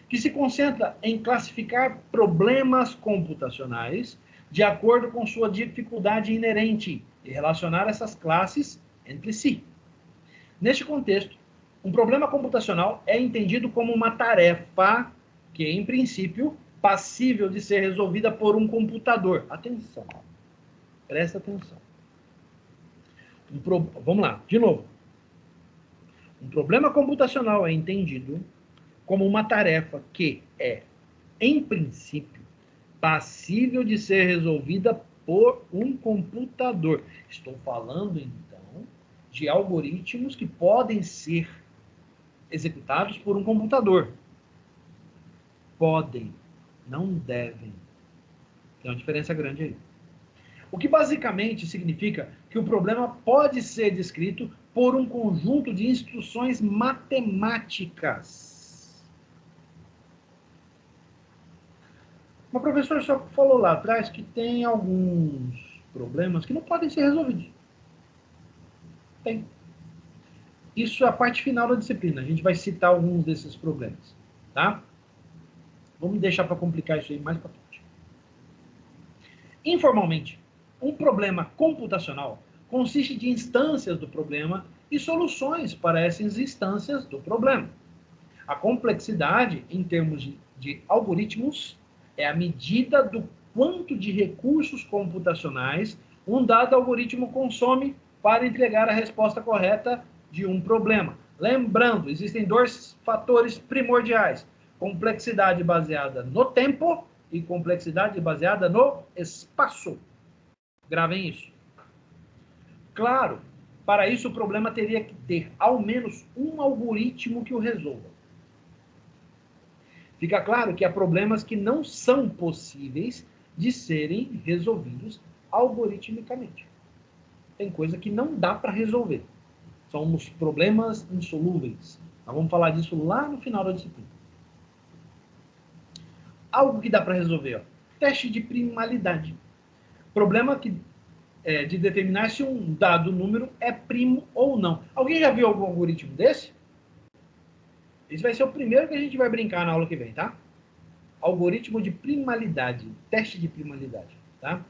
Speaker 1: que se concentra em classificar problemas computacionais de acordo com sua dificuldade inerente e relacionar essas classes entre si. Neste contexto, um problema computacional é entendido como uma tarefa que, em princípio, passível de ser resolvida por um computador. Atenção. Presta atenção. Vamos lá, de novo. Um problema computacional é entendido como uma tarefa que é, em princípio, passível de ser resolvida por um computador. Estou falando, então, de algoritmos que podem ser executados por um computador. Podem, não devem. Tem uma diferença grande aí. O que basicamente significa que o problema pode ser descrito por um conjunto de instruções matemáticas. O professor só falou lá atrás que tem alguns problemas que não podem ser resolvidos. Tem. Isso é a parte final da disciplina. A gente vai citar alguns desses problemas. Tá? Vamos deixar para complicar isso aí mais para frente. Informalmente, um problema computacional consiste de instâncias do problema e soluções para essas instâncias do problema. A complexidade, em termos de algoritmos, é a medida do quanto de recursos computacionais um dado algoritmo consome para entregar a resposta correta de um problema. Lembrando, existem dois fatores primordiais: complexidade baseada no tempo e complexidade baseada no espaço. Gravem isso. Claro, para isso o problema teria que ter ao menos um algoritmo que o resolva. Fica claro que há problemas que não são possíveis de serem resolvidos algoritmicamente. Tem coisa que não dá para resolver. São os problemas insolúveis. Nós vamos falar disso lá no final da disciplina. Algo que dá para resolver, ó. Teste de primalidade. Problema de determinar se um dado número é primo ou não. Alguém já viu algum algoritmo desse? Esse vai ser o primeiro que a gente vai brincar na aula que vem, tá? algoritmo de primalidade, teste de primalidade, tá?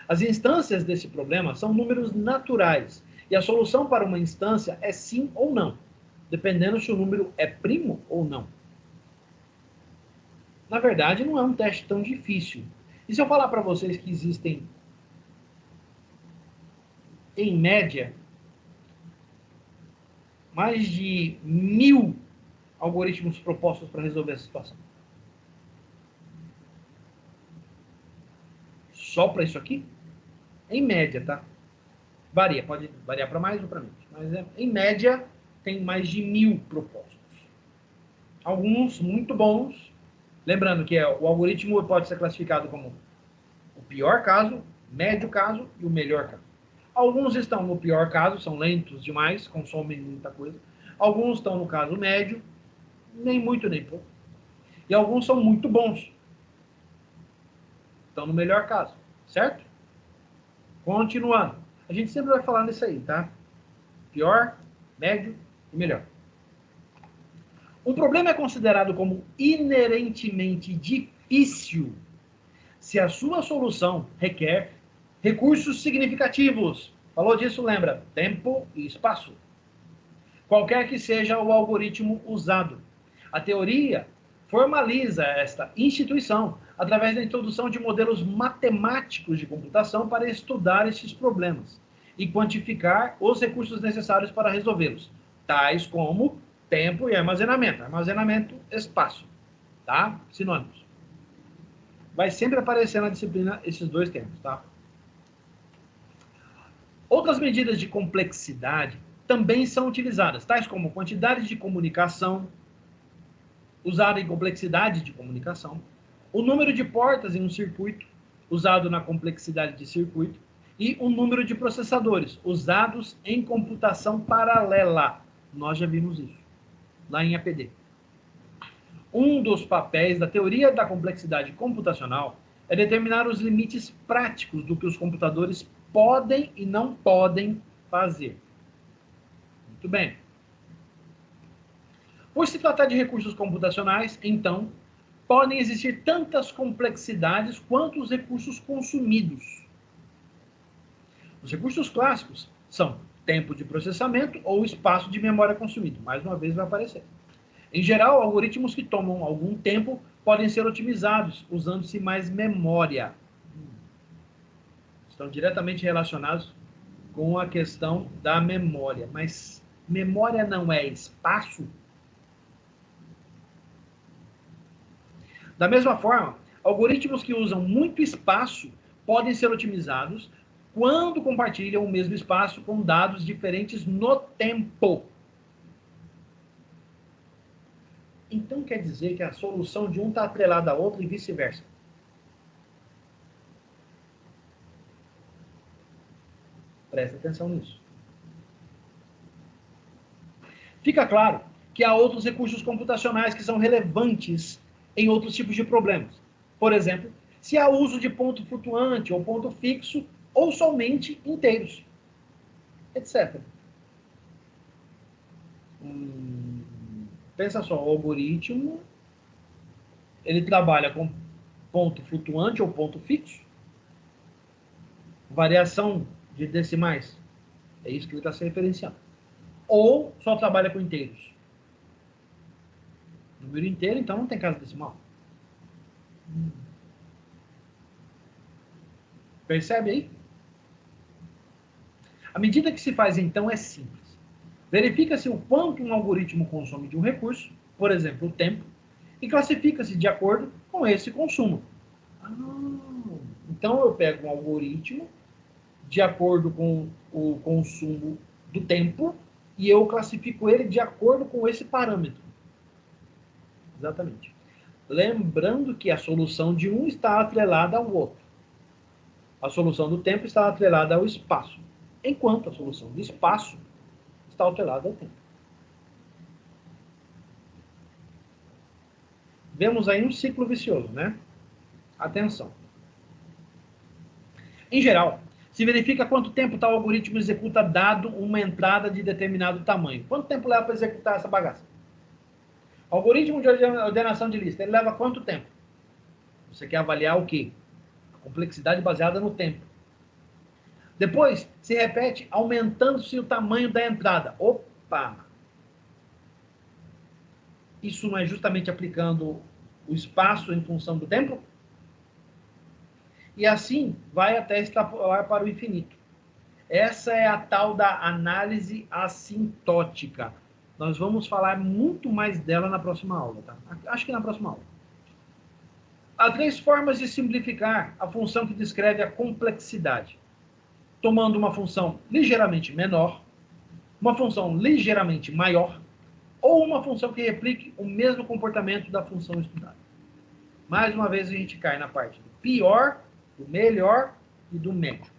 Speaker 1: As instâncias desse problema são números naturais, e a solução para uma instância é sim ou não, dependendo se o número é primo ou não. Na verdade, não é um teste tão difícil. E se eu falar para vocês que existem, em média, mais de 1000 algoritmos propostos para resolver essa situação? Só para isso aqui? Em média, tá? Varia, pode variar para mais ou para menos. Mas, em média, tem mais de 1000 propostos. Alguns muito bons. Lembrando que o algoritmo pode ser classificado como o pior caso, médio caso e o melhor caso. Alguns estão no pior caso, são lentos demais, consomem muita coisa. Alguns estão no caso médio, nem muito nem pouco. E alguns são muito bons. Estão no melhor caso, certo? Continuando. A gente sempre vai falar nisso aí, tá? Pior, médio e melhor. Um problema é considerado como inerentemente difícil se a sua solução requer recursos significativos. Falou disso, lembra? Tempo e espaço. Qualquer que seja o algoritmo usado. A teoria formaliza esta instituição através da introdução de modelos matemáticos de computação para estudar esses problemas e quantificar os recursos necessários para resolvê-los, tais como tempo e armazenamento. Armazenamento, espaço. Tá? Sinônimos. Vai sempre aparecer na disciplina esses dois termos, tá? Outras medidas de complexidade também são utilizadas, tais como quantidade de comunicação, usada em complexidade de comunicação, o número de portas em um circuito, usado na complexidade de circuito, e o número de processadores, usados em computação paralela. Nós já vimos isso, lá em APD. Um dos papéis da teoria da complexidade computacional é determinar os limites práticos do que os computadores podem e não podem fazer. Muito bem. Por se tratar de recursos computacionais, então, podem existir tantas complexidades quanto os recursos consumidos. Os recursos clássicos são tempo de processamento ou espaço de memória consumido. Mais uma vez vai aparecer. Em geral, algoritmos que tomam algum tempo podem ser otimizados, usando-se mais memória. Estão diretamente relacionados com a questão da memória. Mas memória não é espaço? Da mesma forma, algoritmos que usam muito espaço podem ser otimizados quando compartilham o mesmo espaço com dados diferentes no tempo. Então quer dizer que a solução de um está atrelada à outra e vice-versa. Presta atenção nisso. Fica claro que há outros recursos computacionais que são relevantes em outros tipos de problemas. Por exemplo, se há uso de ponto flutuante ou ponto fixo ou somente inteiros, etc. Pensa só, o algoritmo, ele trabalha com ponto flutuante ou ponto fixo, variação de decimais, é isso que ele está se referenciando. Ou só trabalha com inteiros. Número inteiro, então, não tem casa decimal. Percebe aí? A medida que se faz, então, é simples. Verifica-se o quanto um algoritmo consome de um recurso, por exemplo, o tempo, e classifica-se de acordo com esse consumo. Então, eu pego um algoritmo de acordo com o consumo do tempo e eu classifico ele de acordo com esse parâmetro. Exatamente. Lembrando que a solução de um está atrelada ao outro. A solução do tempo está atrelada ao espaço, enquanto a solução do espaço está atrelada ao tempo. Vemos aí um ciclo vicioso, né? Atenção. Em geral, se verifica quanto tempo tal algoritmo executa dado uma entrada de determinado tamanho. Quanto tempo leva para executar essa bagaça? Algoritmo de ordenação de lista, ele leva quanto tempo? Você quer avaliar o quê? A complexidade baseada no tempo. Depois, se repete aumentando-se o tamanho da entrada. Opa! Isso não é justamente aplicando o espaço em função do tempo? E assim vai até extrapolar para o infinito. Essa é a tal da análise assintótica. Nós vamos falar muito mais dela na próxima aula, tá? Acho que na próxima aula. Há 3 formas de simplificar a função que descreve a complexidade. Tomando uma função ligeiramente menor, uma função ligeiramente maior, ou uma função que replique o mesmo comportamento da função estudada. Mais uma vez a gente cai na parte do pior, do melhor e do médio.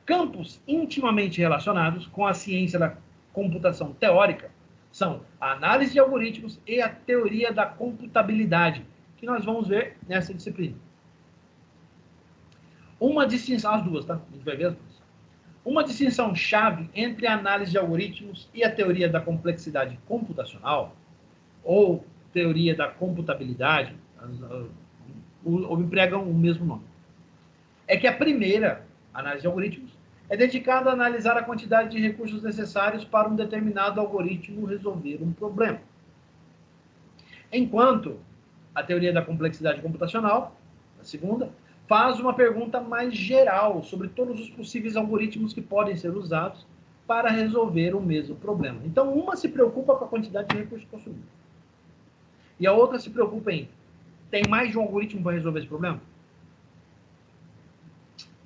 Speaker 1: Campos intimamente relacionados com a ciência da computação teórica são a análise de algoritmos e a teoria da computabilidade, que nós vamos ver nessa disciplina. Uma distinção, as duas, tá? A gente vai ver as duas. Uma distinção chave entre a análise de algoritmos e a teoria da complexidade computacional, ou teoria da computabilidade, ou empregam o mesmo nome, é que a primeira, análise de algoritmos, é dedicada a analisar a quantidade de recursos necessários para um determinado algoritmo resolver um problema. Enquanto a teoria da complexidade computacional, a segunda, faz uma pergunta mais geral sobre todos os possíveis algoritmos que podem ser usados para resolver o mesmo problema. Então, uma se preocupa com a quantidade de recursos consumidos. E a outra se preocupa em, tem mais de um algoritmo para resolver esse problema?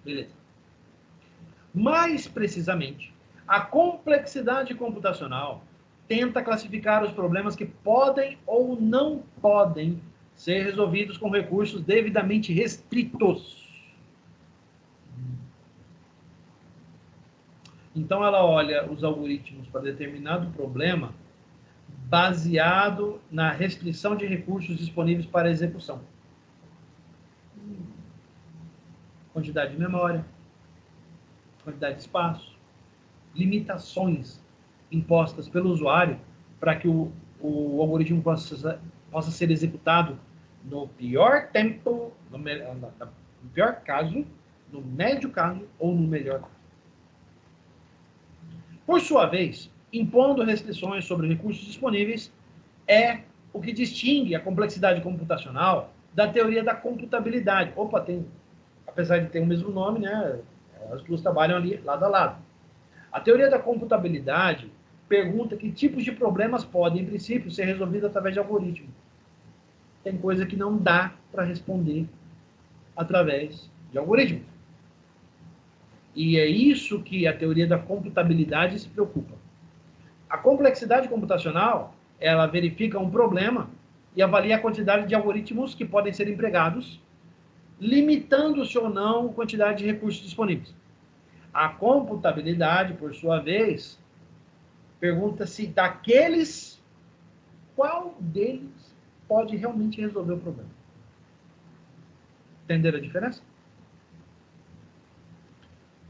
Speaker 1: Beleza. Mais precisamente, a complexidade computacional tenta classificar os problemas que podem ou não podem ser resolvidos com recursos devidamente restritos. Então, ela olha os algoritmos para determinado problema baseado na restrição de recursos disponíveis para execução. Quantidade de memória, quantidade de espaço, limitações impostas pelo usuário para que o algoritmo possa ser executado no pior tempo, no pior caso, no médio caso ou no melhor caso. Por sua vez, impondo restrições sobre recursos disponíveis é o que distingue a complexidade computacional da teoria da computabilidade. Opa, apesar de ter o mesmo nome, né, as duas trabalham ali lado a lado. A teoria da computabilidade pergunta que tipos de problemas podem, em princípio, ser resolvidos através de algoritmos. Tem coisa que não dá para responder através de algoritmos. E é isso que a teoria da computabilidade se preocupa. A complexidade computacional, ela verifica um problema e avalia a quantidade de algoritmos que podem ser empregados, limitando-se ou não a quantidade de recursos disponíveis. A computabilidade, por sua vez, pergunta se daqueles, qual deles pode realmente resolver o problema. Entenderam a diferença?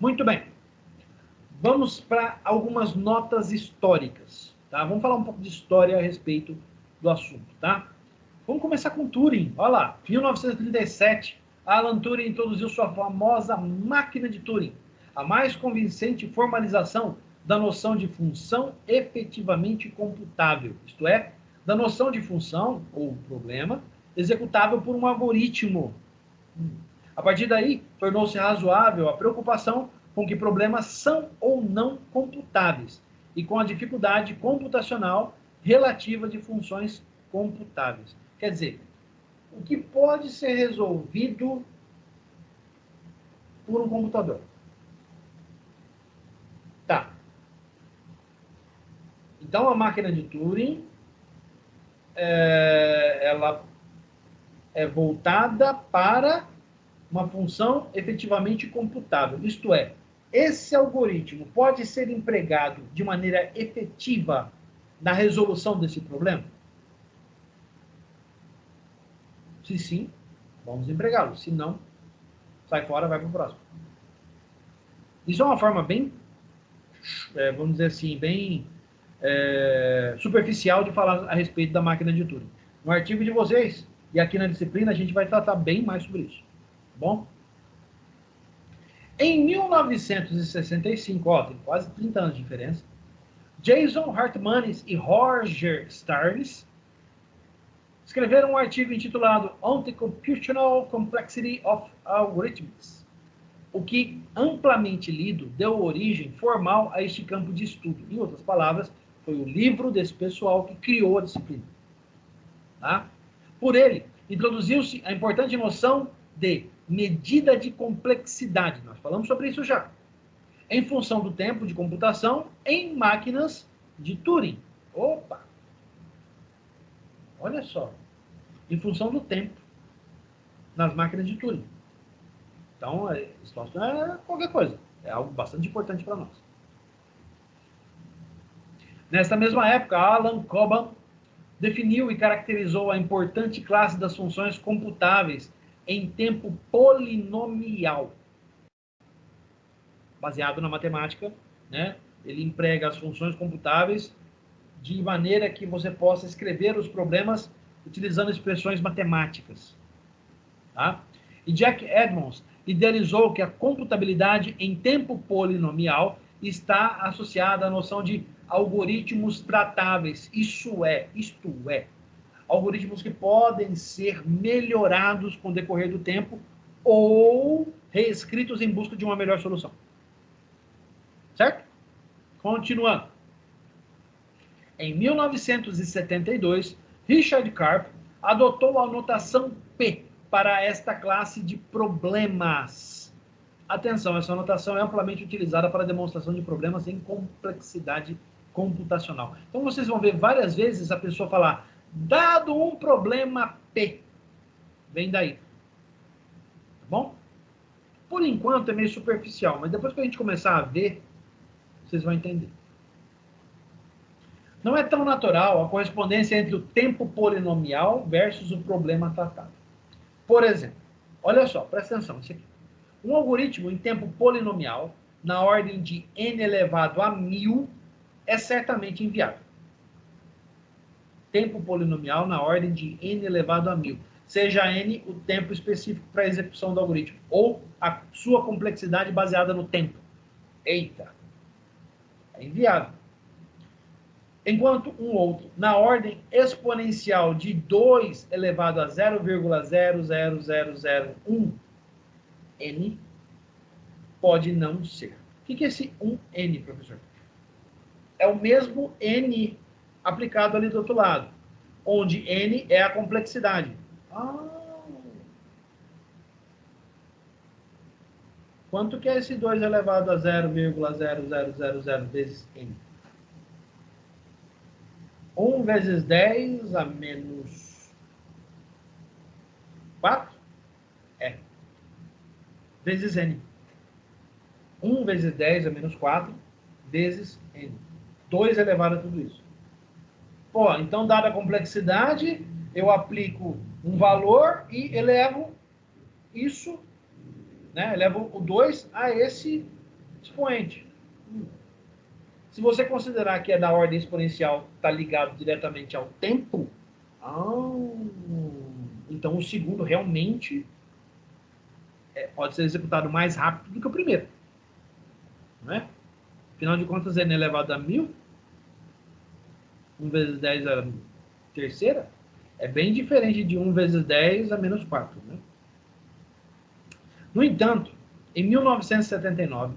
Speaker 1: Muito bem. Vamos para algumas notas históricas. Tá? Vamos falar um pouco de história a respeito do assunto. Tá? Vamos começar com Turing. Olha lá, 1937, Alan Turing introduziu sua famosa máquina de Turing, a mais convincente formalização da noção de função efetivamente computável, isto é, da noção de função, ou problema, executável por um algoritmo. A partir daí, tornou-se razoável a preocupação com que problemas são ou não computáveis e com a dificuldade computacional relativa de funções computáveis. Quer dizer, o que pode ser resolvido por um computador. Tá. Então, a máquina de Turing, ela é voltada para uma função efetivamente computável. Isto é, esse algoritmo pode ser empregado de maneira efetiva na resolução desse problema? Se sim, vamos empregá-lo. Se não, sai fora, vai para o próximo. Isso é uma forma bem, vamos dizer assim, bem superficial de falar a respeito da máquina de Turing. no artigo de vocês. E aqui na disciplina a gente vai tratar bem mais sobre isso. Tá bom? Em 1965, ó, tem quase 30 anos de diferença, Jason Hartmanis e Roger Starnes escreveram um artigo intitulado On the Computational Complexity of Algorithms, o que, amplamente lido, deu origem formal a este campo de estudo. Em outras palavras, foi o livro desse pessoal que criou a disciplina. Tá? Por ele, introduziu-se a importante noção de medida de complexidade. Nós falamos sobre isso já. Em função do tempo de computação em máquinas de Turing. Opa! Olha só. Em função do tempo nas máquinas de Turing. Então, isso não é qualquer coisa. É algo bastante importante para nós. Nesta mesma época, Alan Cobham definiu e caracterizou a importante classe das funções computáveis em tempo polinomial. Baseado na matemática, né? Ele emprega as funções computáveis de maneira que você possa escrever os problemas utilizando expressões matemáticas. Tá? E Jack Edmonds idealizou que a computabilidade em tempo polinomial está associada à noção de algoritmos tratáveis. Isto é, algoritmos que podem ser melhorados com o decorrer do tempo ou reescritos em busca de uma melhor solução. Certo? Continuando. Em 1972, Richard Karp adotou a notação P para esta classe de problemas. Atenção, essa notação é amplamente utilizada para a demonstração de problemas em complexidade computacional. Então, vocês vão ver várias vezes a pessoa falar, dado um problema P. Vem daí. Tá bom? Por enquanto é meio superficial, mas depois que a gente começar a ver, vocês vão entender. Não é tão natural a correspondência entre o tempo polinomial versus o problema tratado. Por exemplo, olha só, presta atenção, isso aqui. Um algoritmo em tempo polinomial, na ordem de n elevado a 1000, é certamente inviável. Tempo polinomial na ordem de n elevado a 1000. Seja n o tempo específico para a execução do algoritmo, ou a sua complexidade baseada no tempo. Eita! É inviável. Enquanto um outro, na ordem exponencial de 2 elevado a 0,00001, n, pode não ser. O que é esse 1n, professor? É o mesmo n aplicado ali do outro lado, onde n é a complexidade. Quanto que é esse 2 elevado a 0,0000 vezes n? 1 vezes 10 a menos 4? É. Vezes n. 1 vezes 10 a menos 4 vezes n. 2 elevado a tudo isso. Pô, então, dada a complexidade, eu aplico um valor e elevo isso, né? Elevo o 2 a esse expoente. Se você considerar que é da ordem exponencial, está ligado diretamente ao tempo, então o segundo realmente pode ser executado mais rápido do que o primeiro. Não é? Afinal de contas, n elevado a 1000, 1 vezes 10 a terceira, é bem diferente de 1 vezes 10 a menos 4. Né? No entanto, em 1979,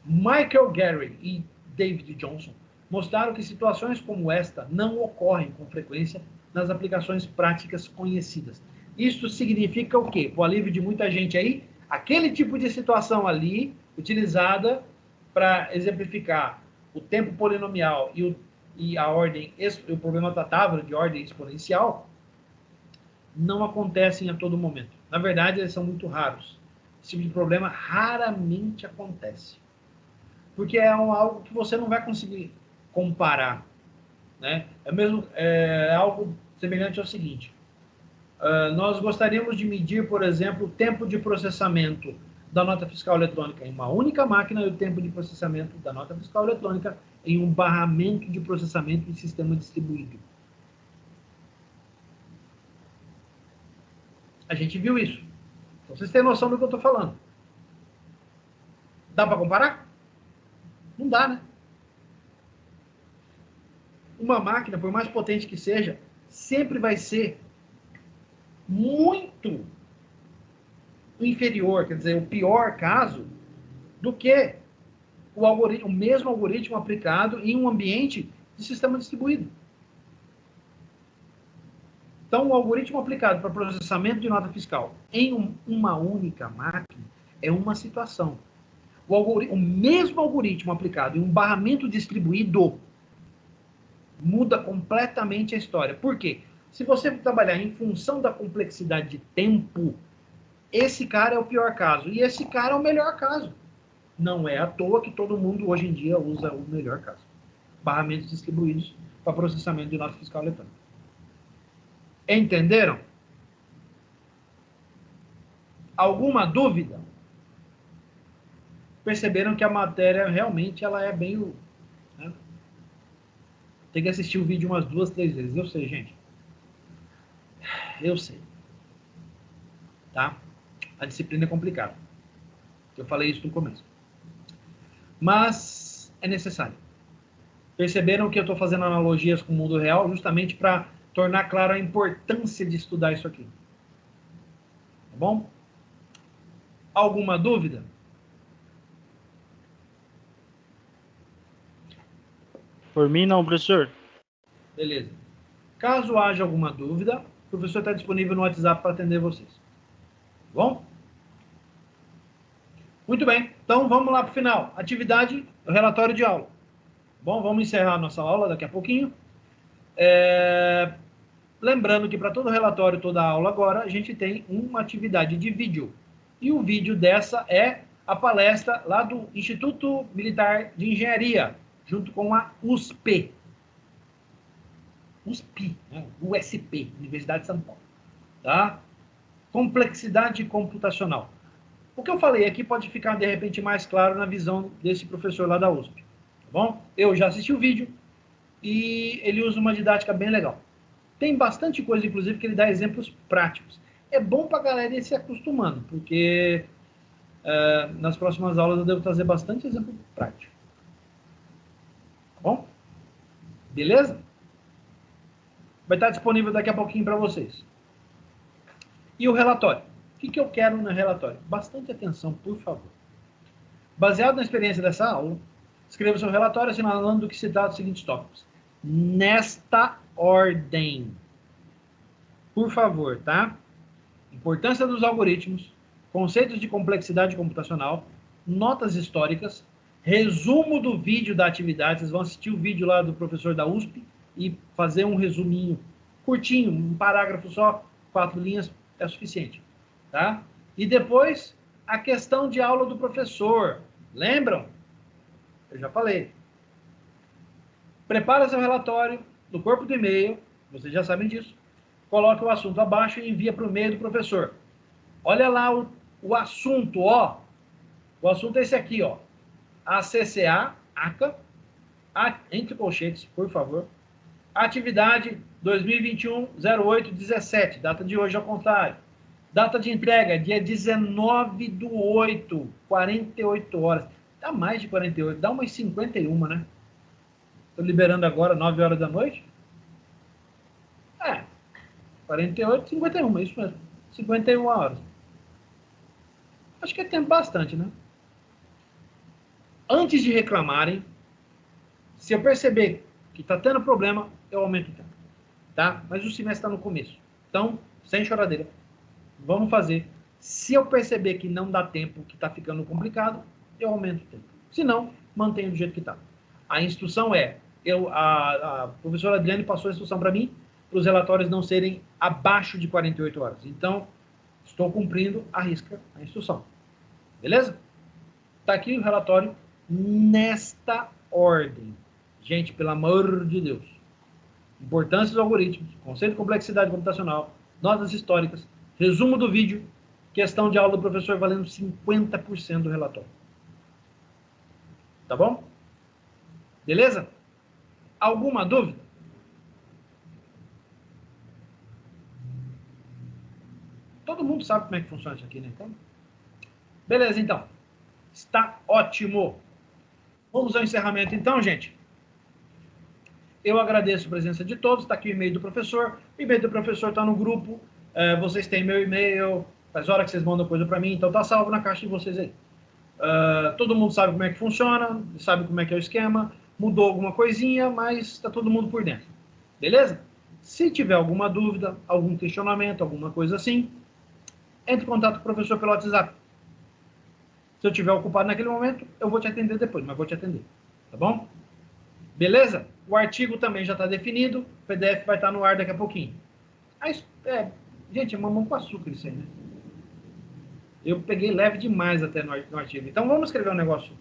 Speaker 1: Michael Garey e David Johnson mostraram que situações como esta não ocorrem com frequência nas aplicações práticas conhecidas. Isso significa o quê? Para o alívio de muita gente aí, aquele tipo de situação ali, utilizada para exemplificar o tempo polinomial e a ordem, o problema tratável de ordem exponencial, não acontecem a todo momento. Na verdade, eles são muito raros. Esse tipo de problema raramente acontece. Porque é algo que você não vai conseguir comparar. Né? É algo semelhante ao seguinte. Nós gostaríamos de medir, por exemplo, o tempo de processamento da nota fiscal eletrônica em uma única máquina e o tempo de processamento da nota fiscal eletrônica em um barramento de processamento em sistema distribuído. A gente viu isso. Então, vocês têm noção do que eu estou falando. Dá para comparar? Não dá, né? Uma máquina, por mais potente que seja, sempre vai ser muito inferior, quer dizer, o pior caso, do que o mesmo algoritmo aplicado em um ambiente de sistema distribuído. Então, o algoritmo aplicado para processamento de nota fiscal em uma única máquina é uma situação. O mesmo algoritmo aplicado em um barramento distribuído muda completamente a história. Por quê? Se você trabalhar em função da complexidade de tempo, esse cara é o pior caso. E esse cara é o melhor caso. Não é à toa que todo mundo hoje em dia usa o melhor caso. Barramentos distribuídos para processamento de nota fiscal eletrônica. Entenderam? Alguma dúvida? Perceberam que a matéria realmente ela é bem... Né? Tem que assistir o vídeo umas 2, 3 vezes. Eu sei, gente. Eu sei. Tá? A disciplina é complicada. Eu falei isso no começo. Mas é necessário. Perceberam que eu estou fazendo analogias com o mundo real justamente para tornar claro a importância de estudar isso aqui. Tá bom? Alguma dúvida?
Speaker 2: Por mim não, professor.
Speaker 1: Beleza. Caso haja alguma dúvida, o professor está disponível no WhatsApp para atender vocês. Tá bom? Muito bem. Então, vamos lá para o final. Atividade, relatório de aula. Bom, vamos encerrar a nossa aula daqui a pouquinho. Lembrando que para todo relatório, toda aula agora, a gente tem uma atividade de vídeo. E o vídeo dessa é a palestra lá do Instituto Militar de Engenharia, junto com a USP. USP, né? USP, Universidade de São Paulo. Tá? Complexidade computacional. O que eu falei aqui pode ficar, de repente, mais claro na visão desse professor lá da USP. Tá bom? Eu já assisti o vídeo e ele usa uma didática bem legal. Tem bastante coisa, inclusive, que ele dá exemplos práticos. É bom para a galera ir se acostumando, porque nas próximas aulas eu devo trazer bastante exemplo prático. Tá bom? Beleza? Vai estar disponível daqui a pouquinho para vocês. E o relatório? O que eu quero no relatório? Bastante atenção, por favor. Baseado na experiência dessa aula, escreva seu relatório assinalando do que se trata dos seguintes tópicos. Nesta ordem. Por favor, tá? Importância dos algoritmos, conceitos de complexidade computacional, notas históricas, resumo do vídeo da atividade. Vocês vão assistir o vídeo lá do professor da USP e fazer um resuminho curtinho, um parágrafo só, 4 linhas é suficiente, tá? E depois, a questão de aula do professor. Lembram? Eu já falei. Prepara seu relatório no corpo do e-mail, vocês já sabem disso. Coloque o assunto abaixo e envia para o e-mail do professor. Olha lá o assunto, ó. O assunto é esse aqui, ó. ACCA, ACA, entre colchetes, por favor. Atividade 2021-08-17, data de hoje ao contrário. Data de entrega, dia 19/8, 48 horas. Dá mais de 48, dá umas 51, né? Estou liberando agora, 9 horas da noite. 48, 51, é isso mesmo. 51 horas. Acho que é tempo bastante, né? Antes de reclamarem, se eu perceber que está tendo problema, eu aumento o tempo. Tá? Mas o semestre está no começo. Então, sem choradeira. Vamos fazer. Se eu perceber que não dá tempo, que está ficando complicado, eu aumento o tempo. Se não, mantenho do jeito que está. A instrução é, a professora Adriane passou a instrução para mim, para os relatórios não serem abaixo de 48 horas. Então, estou cumprindo a risca a instrução. Beleza? Está aqui o relatório nesta ordem. Gente, pelo amor de Deus. Importância dos algoritmos, conceito de complexidade computacional, notas históricas, resumo do vídeo, questão de aula do professor valendo 50% do relatório. Tá bom? Beleza? Alguma dúvida? Todo mundo sabe como é que funciona isso aqui, né? Então, beleza, então. Está ótimo. Vamos ao encerramento, então, gente. Eu agradeço a presença de todos. Está aqui o e-mail do professor. O e-mail do professor está no grupo. Vocês têm meu e-mail. Faz hora que vocês mandam coisa para mim, então tá salvo na caixa de vocês aí. Todo mundo sabe como é que funciona, sabe como é que é o esquema. Mudou alguma coisinha, mas está todo mundo por dentro. Beleza? Se tiver alguma dúvida, algum questionamento, alguma coisa assim, entre em contato com o professor pelo WhatsApp. Se eu estiver ocupado naquele momento, eu vou te atender depois, mas vou te atender. Tá bom? Beleza? O artigo também já está definido, o PDF vai estar no ar daqui a pouquinho. Gente, é mamão com açúcar isso aí, né? Eu peguei leve demais até no artigo. Então vamos escrever um negócio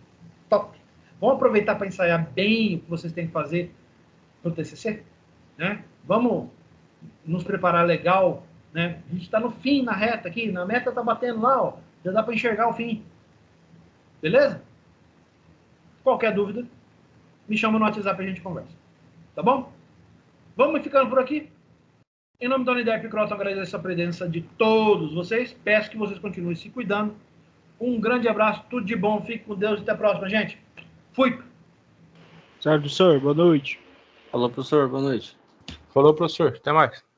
Speaker 1: top. Vamos aproveitar para ensaiar bem o que vocês têm que fazer no TCC, né? Vamos nos preparar legal, né? A gente está no fim, na reta aqui, na meta está batendo lá, ó. Já dá para enxergar o fim. Beleza? Qualquer dúvida, me chama no WhatsApp e a gente conversa. Tá bom? Vamos ficando por aqui. Em nome da Unidep Croton, agradeço a presença de todos vocês. Peço que vocês continuem se cuidando. Um grande abraço, tudo de bom. Fique com Deus e até a próxima, gente. Fui!
Speaker 2: Certo, professor. Boa noite.
Speaker 5: Falou, professor. Boa noite.
Speaker 6: Falou, professor. Até mais.